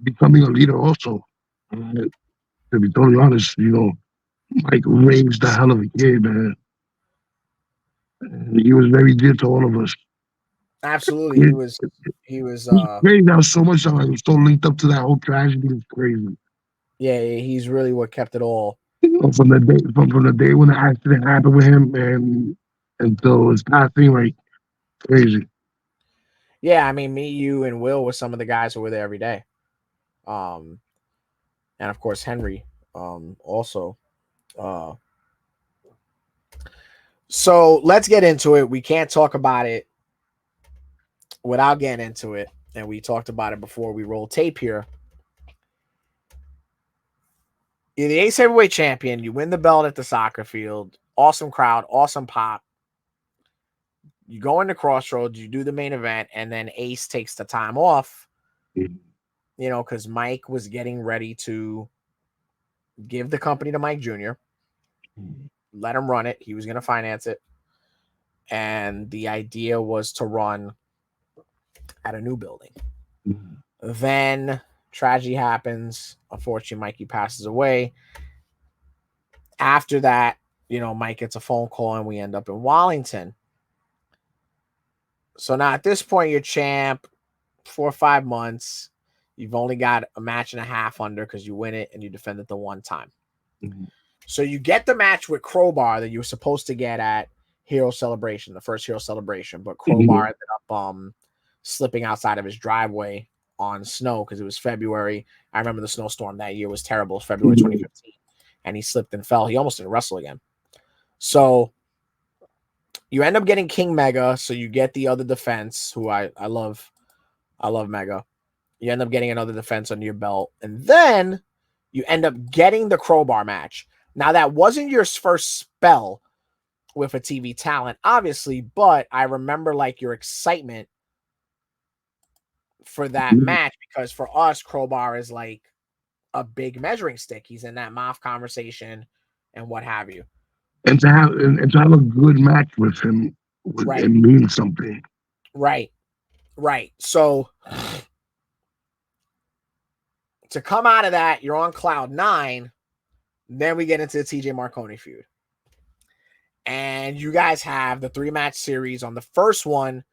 becoming a leader also. Uh, to be totally honest, Mike raised the hell of a kid, man. And he was very dear to all of us. Absolutely. It, He was it was crazy. That was so much that I was so linked up to that whole tragedy. It was crazy. yeah, he's really what kept it all. From the day when the accident happened with him and until his passing, like crazy. Yeah, I mean, me, you, and Will were some of the guys who were there every day. Um, and of course Henry, also. Uh, so let's get into it. We can't talk about it without getting into it, and we talked about it before we roll tape here. You're the Ace Heavyweight Champion. You win the belt at the soccer field. Awesome crowd, awesome pop. You go into Crossroads, you do the main event, and then Ace takes the time off, because Mike was getting ready to give the company to Mike Jr., let him run it. He was going to finance it. And the idea was to run at a new building. Then tragedy happens. Unfortunately, Mikey passes away. After that, Mike gets a phone call and we end up in Wallington. So now at this point, you're champ, 4 or 5 months. You've only got a match and a half under because you win it and you defend it the one time. So you get the match with Crowbar that you were supposed to get at Hero Celebration, the first Hero Celebration, but Crowbar ended up slipping outside of his driveway on snow because it was February. I remember the snowstorm that year was terrible. It was February 2015, and he slipped and fell. He almost didn't wrestle again. So you end up getting King Mega, so you get the other defense, who I love Mega. You end up getting another defense under your belt, and then you end up getting the Crowbar match. Now, that wasn't your first spell with a TV talent, obviously, but I remember your excitement for that match because for us, Crowbar is like a big measuring stick. He's in that Moff conversation and what have you. And to have a good match with him Right. it means something. Right. So to come out of that, you're on cloud 9. Then we get into the TJ Marconi feud. And you guys have the 3-match series. On the first one,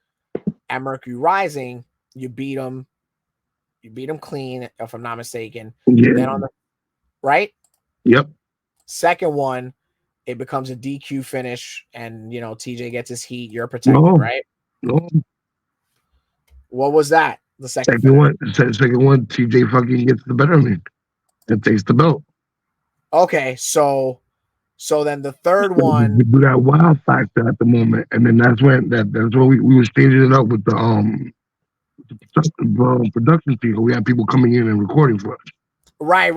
At Mercury Rising, you beat him. You beat him clean, if I'm not mistaken. Yeah. Then on the right, Yep. second one, it becomes a DQ finish, and TJ gets his heat. You're protected, No. right? No. What was that? The second Second finish. one. Second one. TJ fucking gets the better of me and takes the belt. Okay, so then the third We one, do that wild factor at the moment, and then that's when we was changing it up with the production people. We had people coming in and recording for us. right,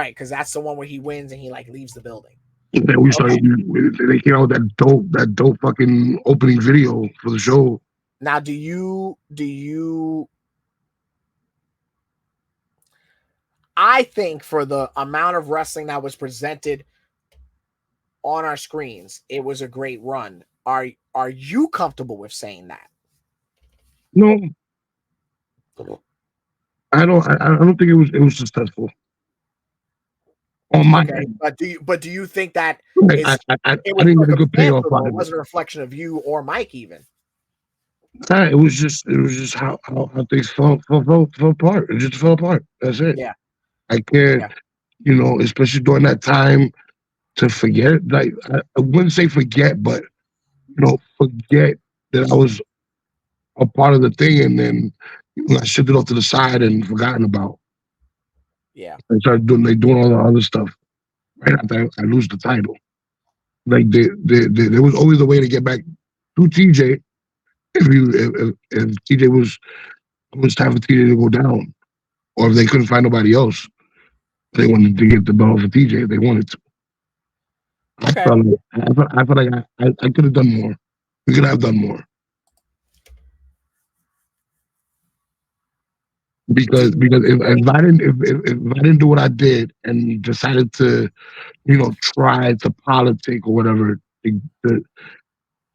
because that's the one where he wins and he like leaves the building. And then we Okay. started. They came out with that dope fucking opening video for the show. Now, do you? I think for the amount of wrestling that was presented on our screens, it was a great run. Are you comfortable with saying that? No, I don't. I don't think it was successful on my Okay, end. but do you think that Like, is it I was didn't get a good payoff circumstantial though? out It of it. wasn't a reflection of you or Mike even. It was just how things fell apart. It just fell apart. That's it. Yeah, I can't, yeah. especially during that time to forget. Like I wouldn't say forget, but forget that I was a part of the thing, and then I shipped it off to the side and forgotten about. Yeah. I started doing all the other stuff right after I lose the title. Like there was always a way to get back to TJ if TJ was time for TJ to go down, or if they couldn't find nobody else, they wanted to get the belt for TJ if they wanted to. I Okay. felt like I felt like I could have done more. We could have done more Do because you think? if I didn't do what I did and decided to try to politic or whatever, the,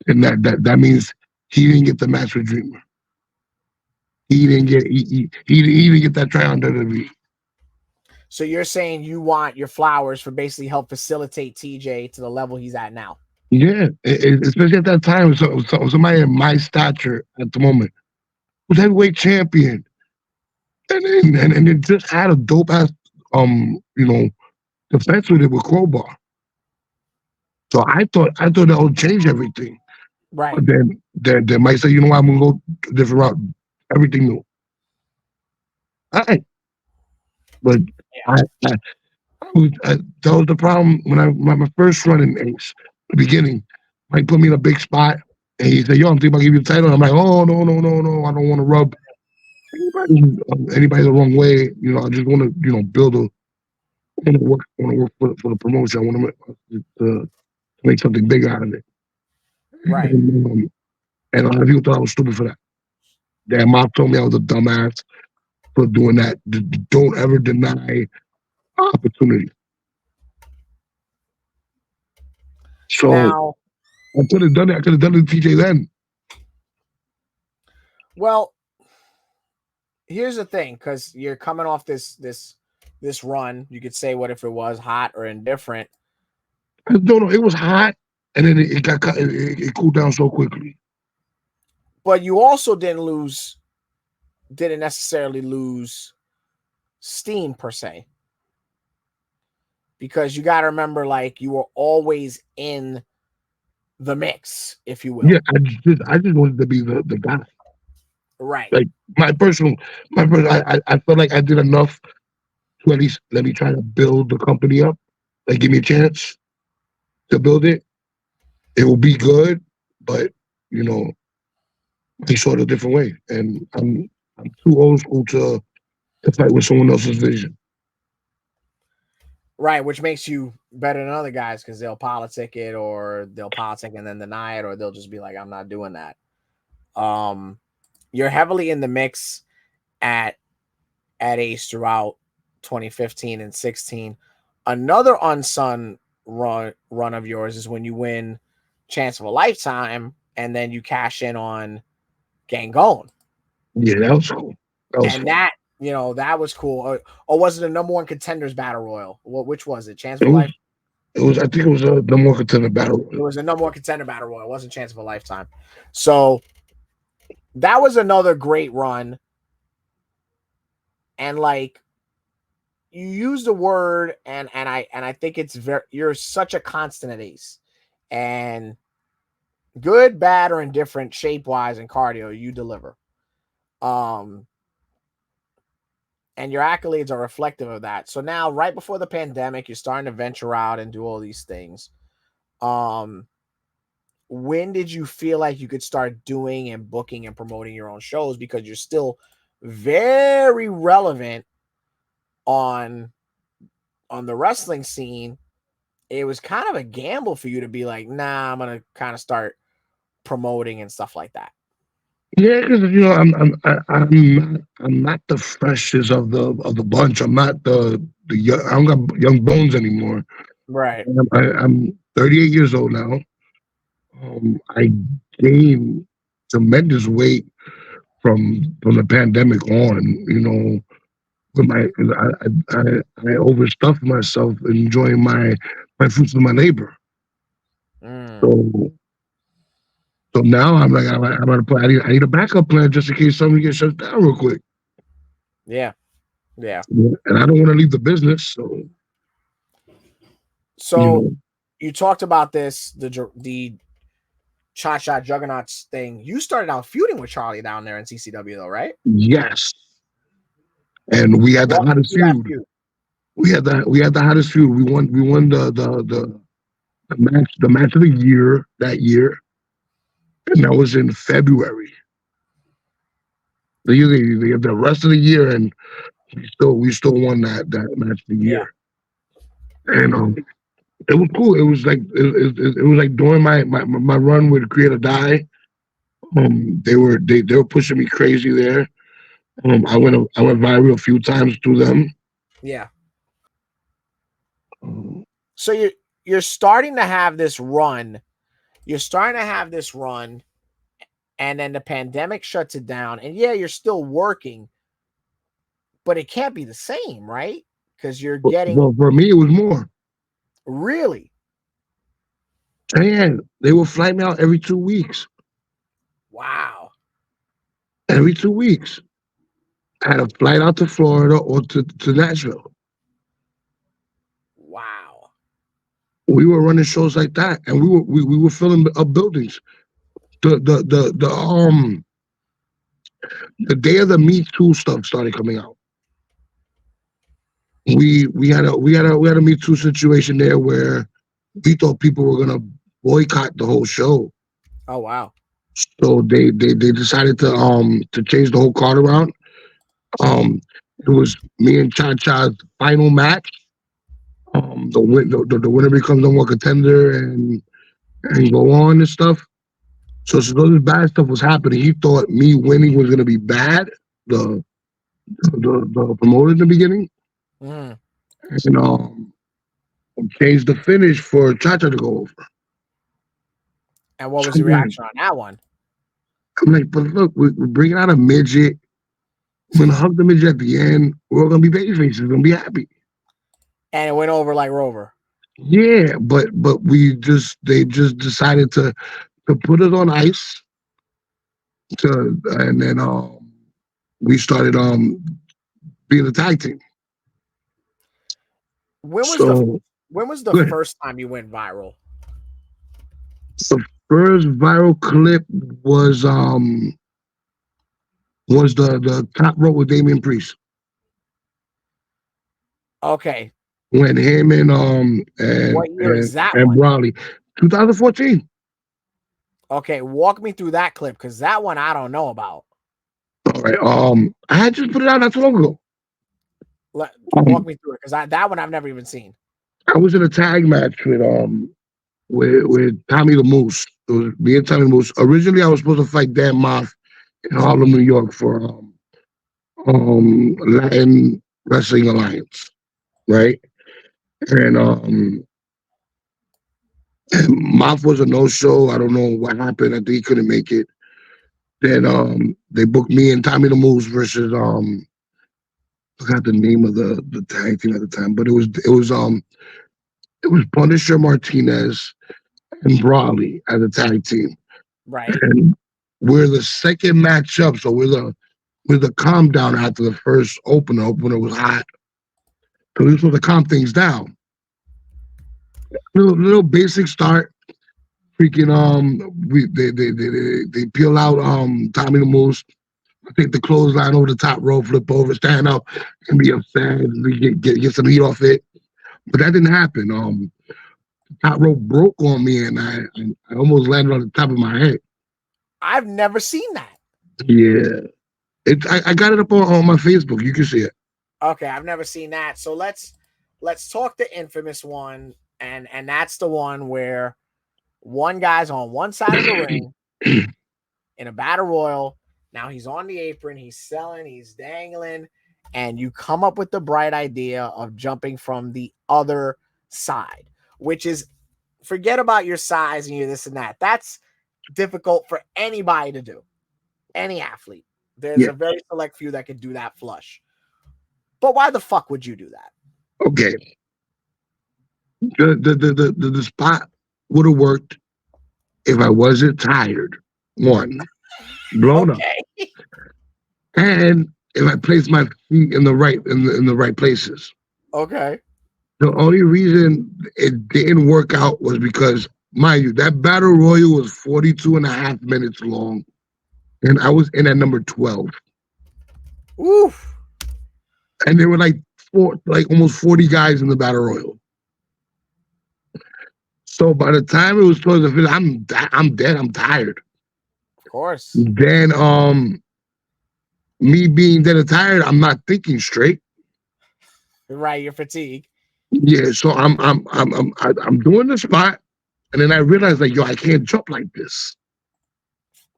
and that means he didn't get the match with Dreamer. He didn't get that try on WWE. So you're saying you want your flowers for basically help facilitate TJ to the level he's at now? Yeah, especially at that time, somebody in my stature at the moment was heavyweight champion, and it just had a dope ass defense with it with Crowbar. So I thought that would change everything. Right. But then they might say, you know what, I'm gonna go a different route, everything new. All right, but Yeah. I that was the problem when my first run in Ace, the beginning. Mike put me in a big spot, and he said, "Yo, I'm thinking about giving you the title." I'm like, "Oh no, no, no, no! I don't want to rub anybody the wrong way. I just want to build a want to work for the promotion. I want to make something big out of it." Right. And a lot of people thought I was stupid for that. Their mom told me I was a dumbass for doing that. Don't ever deny opportunity. So Now, I could have done it. I could have done it to TJ then. well, here's the thing, because you're coming off this run. You could say what if it was hot or indifferent, I don't know. It was hot, and then it got cut. It cooled down so quickly. but you also didn't necessarily lose steam per se, because you got to remember, like, you were always in the mix, if you Yeah, will. I just wanted to be the guy. Right. Like my personal, I felt like I did enough to at least let me try to build the company up. Like give me a chance to build it. It will be good, but you know, they saw it a different way, and I'm too old school to fight with someone else's vision. Right, which makes you better than other guys because they'll politic it, or they'll politic and then deny it, or they'll just be like, I'm not doing that. You're heavily in the mix at Ace throughout 2015 and 16. Another unsung run of yours is when you win Chance of a Lifetime and then you cash in on Gangone. Yeah, that was cool. That was And fun. that was cool. Or was it the number one contenders battle royal? Which was it? Chance of It a was Life? it was. I think it was the more contender battle. It was a number one contender battle royal. It wasn't Chance of a Lifetime. So that was another great run. And like you use the word, and I think it's very, you're such a constant at Ace, and good, bad, or indifferent, shape wise and cardio, you deliver. Um, and your accolades are reflective of that. So now, right before the pandemic, you're starting to venture out and do all these things. Um, when did you feel like you could start doing and booking and promoting your own shows, because you're still very relevant on the wrestling scene? It was kind of a gamble for you to be like, nah, I'm gonna kind of start promoting and stuff like that. Yeah, because I'm not the freshest of the bunch. I'm not the young, I don't got young bones anymore. Right. I'm 38 years old now. I gained tremendous weight from the pandemic on. You know, with my I overstuffed myself enjoying my fruits of my labor. Mm, So so now I'm like I'm gonna put I need a backup plan just in case something gets shut down real quick. yeah. Yeah. And I don't want to leave the business. So you So know, you talked about this, the Cha Cha Juggernauts thing. You started out feuding with Charlie down there in CCW, though, right? yes. And we had the Walk me hottest through that feud. feud. We had the hottest feud. We won the match of the year that year, and that was in February. The rest of the year, and we still won that match of the Yeah. year. And it was cool. It was like it was like during my run with Create or Die. They were pushing me crazy there. I went viral a few times through them. Yeah. Um, So you're starting to have this run. You're starting to have this run, and then the pandemic shuts it down. And yeah, you're still working, but it can't be the same, right? Because you're getting well, for me, it was more. really Cheyenne, they would fly me out every 2 weeks. wow, Every 2 weeks, I had a flight out to Florida or to Nashville. wow. We were running shows like that, and we were filling up buildings. The day of the Me Too stuff started coming out. We had a Me Too situation there where we thought people were gonna boycott the whole show. Oh wow. So they decided to change the whole card around. Um, it was me and Cha Cha's final match. The winner becomes the one contender and go on and stuff. So all this bad stuff was happening. He thought me winning was gonna be bad. The the promoter in the beginning, Mm. and changed the finish for Cha Cha to go over. And what So was the reaction on that one? I'm like, but look, we're bringing out a midget. We're gonna hug the midget at the end. We're all gonna be baby faces. We're gonna be happy. And it went over like Rover. Yeah, but they just decided to put us on ice and then we started being a tag team. When was the So when was the good. first time you went viral? The first viral clip was the top rope with Damian Priest Okay. when him and What year is that and one? Brawley, 2014. Okay, walk me through that clip, because that one I don't know about. All right. I had just put it out not too long ago. Walk Um, me through it, because that one I've never even seen. I was in a tag match with Tommy the Moose. It was me and Tommy the Moose. Originally, I was supposed to fight Dan Moff in Harlem, New York for Latin Wrestling Alliance, right? And Moff was a no show. I don't know what happened. I think he couldn't make it. Then they booked me and Tommy the Moose versus I forgot the name of the tag team at the time, but it was Punisher Martinez and Brawley as a tag team. Right. And we're the second matchup, so we're the calm down after the first opener. Opener was hot, so we were supposed to calm things down. Little basic start. Freaking we they peel out Tommy the Moose. Take the clothesline over the top rope, flip over, stand up, and be upset. And we get some heat off it, but that didn't happen. Top rope broke on me, and I almost landed on the top of my head. I've never seen that. Yeah, I got it up on my Facebook. You can see it. Okay, I've never seen that. So let's talk the infamous one, and that's the one where one guy's on one side of the ring in a battle royal. Now he's on the apron, he's selling, he's dangling, and you come up with the bright idea of jumping from the other side, which is, forget about your size and your this and that. That's difficult for anybody to do, any athlete. There's Yeah. a very select few that can do that flush. But why the fuck would you do that? Okay. The spot would have worked if I wasn't tired. One, blown up, Okay. and if I placed my feet in the right places. Okay. The only reason it didn't work out was because, mind you, that battle royal was 42 and a half minutes long, and I was in at number 12. Oof. And there were like almost 40 guys in the battle royal. So by the time it was towards the finish, I'm dead. I'm tired. Of course. Then me being dead and tired, I'm not thinking straight. Right, you're fatigued. Yeah, so I'm doing the spot, and then I realized like, yo, I can't jump like this.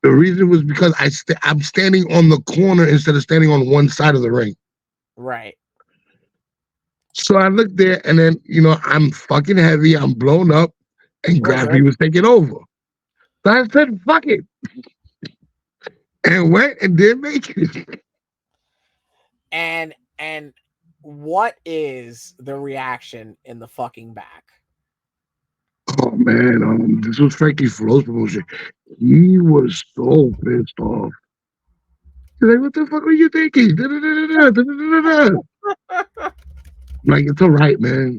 The reason was because I'm standing on the corner instead of standing on one side of the ring. Right. So I looked there, and then I'm fucking heavy. I'm blown up, and Okay. gravity was taking over. So I said, "Fuck it," and went and didn't make it. And what is the reaction in the fucking back? Oh man, this was Frankie Flo's promotion. He was so pissed off. He's like, "What the fuck were you thinking?" Like, it's all right, man.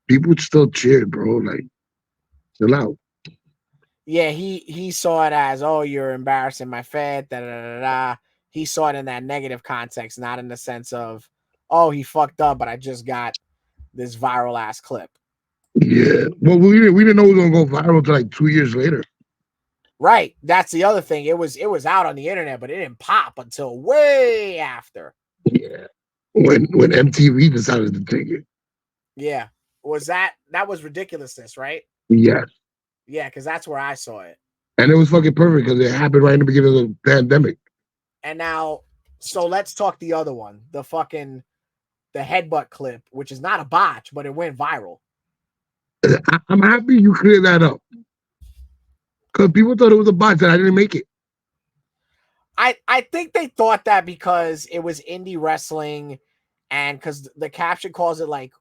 People still cheer, bro. Like, chill out. Yeah, he saw it as, oh, you're embarrassing my fed, da da da da. He saw it in that negative context, not in the sense of, oh, he fucked up, but I just got this viral ass clip. Yeah. Well, we didn't know it was gonna go viral until like 2 years later. Right. That's the other thing. It was out on the internet, but it didn't pop until way after. Yeah. When MTV decided to take it. Yeah. That was ridiculousness, right? Yes. Yeah, because that's where I saw it. And it was fucking perfect because it happened right in the beginning of the pandemic. And now, so let's talk the other one, the headbutt clip, which is not a botch, but it went viral. I'm happy you cleared that up. Because people thought it was a botch and I didn't make it. I think they thought that because it was indie wrestling, and because the caption calls it like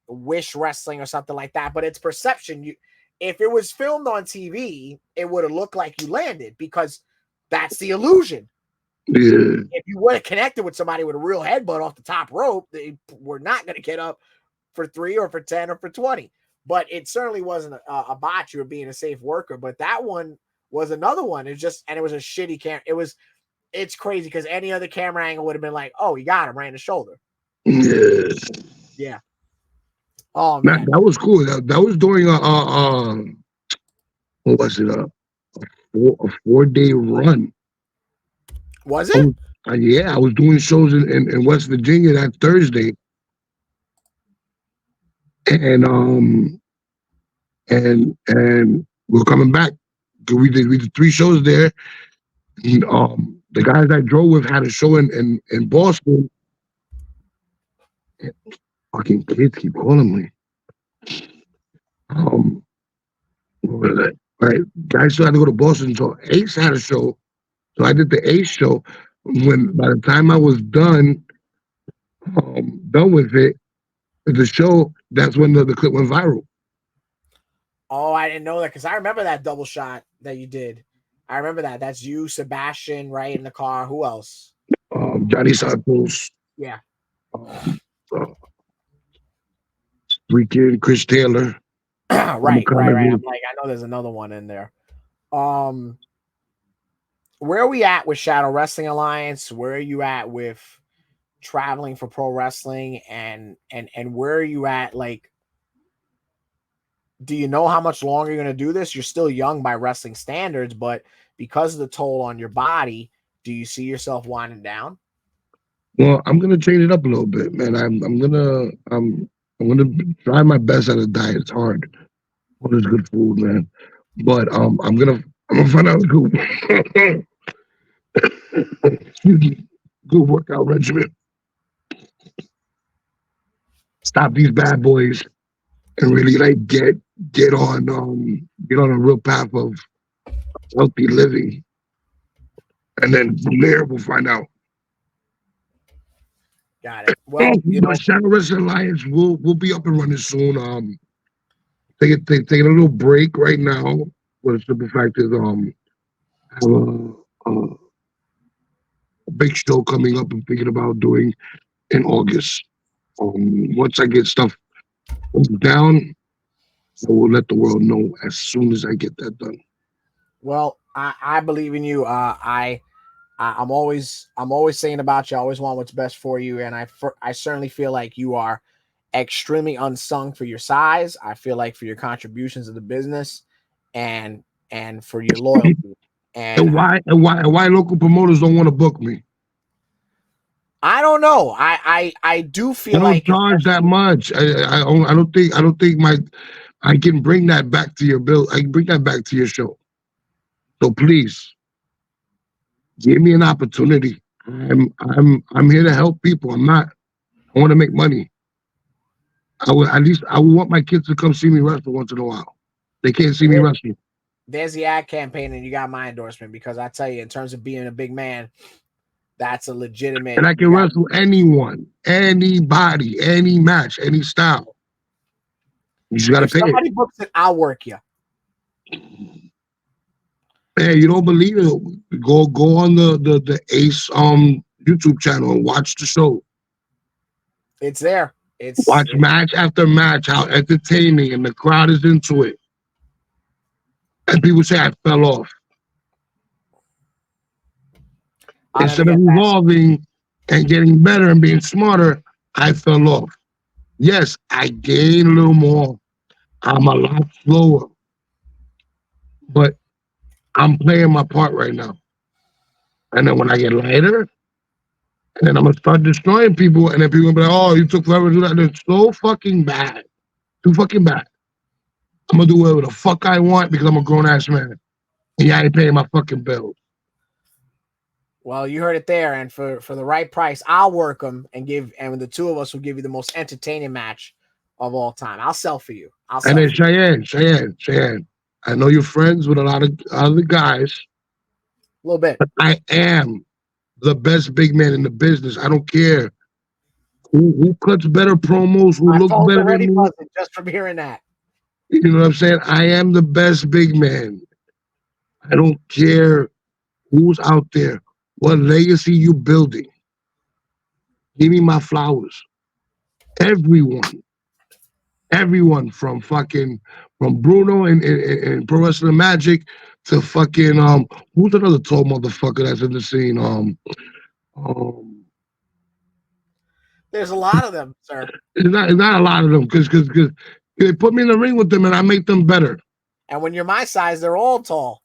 wish wrestling or something like that, but it's perception. If it was filmed on TV, it would have looked like you landed, because that's the illusion. Yeah. If you would have connected with somebody with a real headbutt off the top rope, they were not going to get up for 3 or for 10 or for 20. But it certainly wasn't a botch. You were being a safe worker. But that one was another one. It was a shitty camera. It's crazy because any other camera angle would have been like, oh, he got him right in the shoulder. Yeah. Yeah. Oh That, man. that was cool. That was during what was it? A 4 day run. Was I it? was, yeah, I was doing shows in West Virginia that Thursday, and we're coming back. We did 3 shows there. And, the guys I drove with had a show in Boston. Fucking kids keep calling me. Um, what was it? Right, guys still had to go to Boston. So Ace had a show. So I did the Ace show. When by the time I was done with it, the show, that's when the clip went viral. Oh, I didn't know that, because I remember that double shot that you did. I remember that. That's you, Sebastian, right in the car. Who else? Johnny Santos, Yeah. um, uh, freaking Chris Taylor. I'm a Right, right, right. I'm comic. like, I know there's another one in there. Um, where are we at with Shadow Wrestling Alliance? Where are you at with traveling for pro wrestling, and where are you at? Like, do you know how much longer you're going to do this? You're still young by wrestling standards, but because of the toll on your body, do you see yourself winding down? Well, I'm gonna change it up a little bit, man. I'm gonna try my best at a diet. It's hard. What is good food, man? But I'm gonna find out a good excuse me, good workout regimen. Stop these bad boys and really like get on a real path of healthy living, and then from there we'll find out. Got it. Well, you But know, Shadow Wrestling Alliance will be up and running soon. Taking a little break right now. But the simple fact is, I have a big show coming up. I'm thinking about doing in August. Once I get stuff down, I will let the world know as soon as I get that done. well, I believe in you. I'm always saying about you. I always want what's best for you, and I certainly feel like you are extremely unsung for your size. I feel like for your contributions to the business, and for your loyalty. And And why local promoters don't want to book me? I don't know. I do They feel don't like, charge that especially, much. I don't think my I can bring that back to your bill. I can bring that back to your show. So please give me an opportunity. I'm here to help people. I'm not. I want to make money. I would want my kids to come see me wrestle once in a while. They can't see me there- wrestle, there's the ad campaign, and you got my endorsement because I tell you, in terms of being a big man, that's a and legitimate. I You can got wrestle anyone, anybody, any match, any style. You just gotta if pay it. somebody books it, I'll work you. Hey, you don't believe it? Go on the Ace YouTube channel and watch the show. It's there. Watch match after match, how entertaining, and the crowd is into it. And people say I fell off. I'll never Instead of get that. evolving and getting better and being smarter, I fell off. Yes, I gained a little more. I'm a lot slower, but I'm playing my part right now. And then when I get lighter, and then I'm gonna start destroying people, and then people gonna be like, "Oh, you took forever to do that." It's so fucking bad, too fucking bad. I'm gonna do whatever the fuck I want because I'm a grown ass man, and y'all ain't paying my fucking bills. Well, you heard it there, and for the right price, I'll work them and the two of us will give you the most entertaining match of all time. I'll sell for you. I'll And sell then for you. Cheyenne. I know you're friends with a lot of other guys. A little bit. I am the best big man in the business. I don't care who cuts better promos, who My looks phone's better than already me. buzzing just from hearing that. You know what I'm saying? I am the best big man. I don't care who's out there, what legacy you building. Give me my flowers. Everyone, everyone from Bruno and Pro Wrestling Magic to fucking who's another tall motherfucker that's in the scene? Um There's a lot of them, sir. it's not a lot of them because they put me in the ring with them and I make them better. And when you're my size, they're all tall.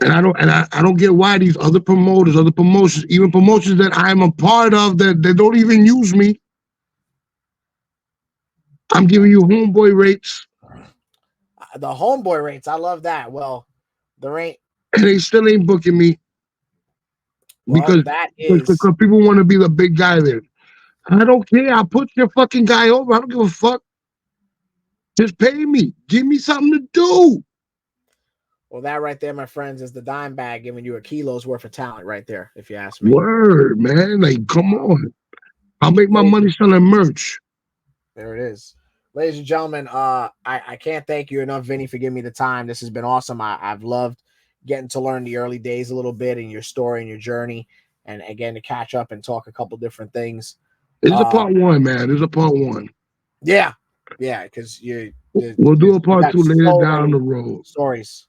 And I don't get why these other promoters, other promotions, even promotions that I'm a part of that they don't even use me. I'm giving you homeboy rates The homeboy rates, I love that. Well, there ain't. and they still ain't booking me Well, because that is. people want to be the big guy there. I don't care. I'll put your fucking guy over. I don't give a fuck. Just pay me. Give me something to do. Well, that right there, my friends, is the dime bag giving you a kilo's worth of talent right there, if you ask me. Word, man. Like, come on. I'll make my Ladies, money selling merch. there it is. Ladies and gentlemen, I can't thank you enough, Vinny, for giving me the time. This has been awesome. I've loved getting to learn the early days a little bit and your story and your journey, and again to catch up and talk a couple different things. This is a part one, man. This is a part one. Yeah, yeah, because We'll do a you part got two later so down the many road. stories,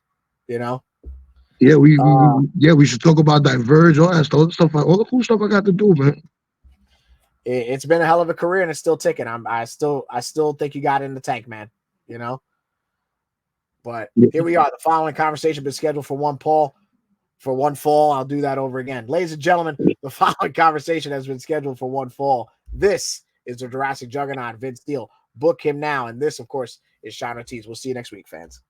you know. Yeah, we should talk about Diverge, all that stuff, all the cool stuff I got to do, man. It's been a hell of a career and it's still ticking. I still think you got it in the tank, man. You know. But Yeah. here we are. The following conversation been scheduled for one fall. For one fall, I'll do that over again. Ladies and gentlemen, the following conversation has been scheduled for one fall. This is the Jurassic Juggernaut, Vince Steele. Book him now. And this, of course, is Sean Ortiz. We'll see you next week, fans.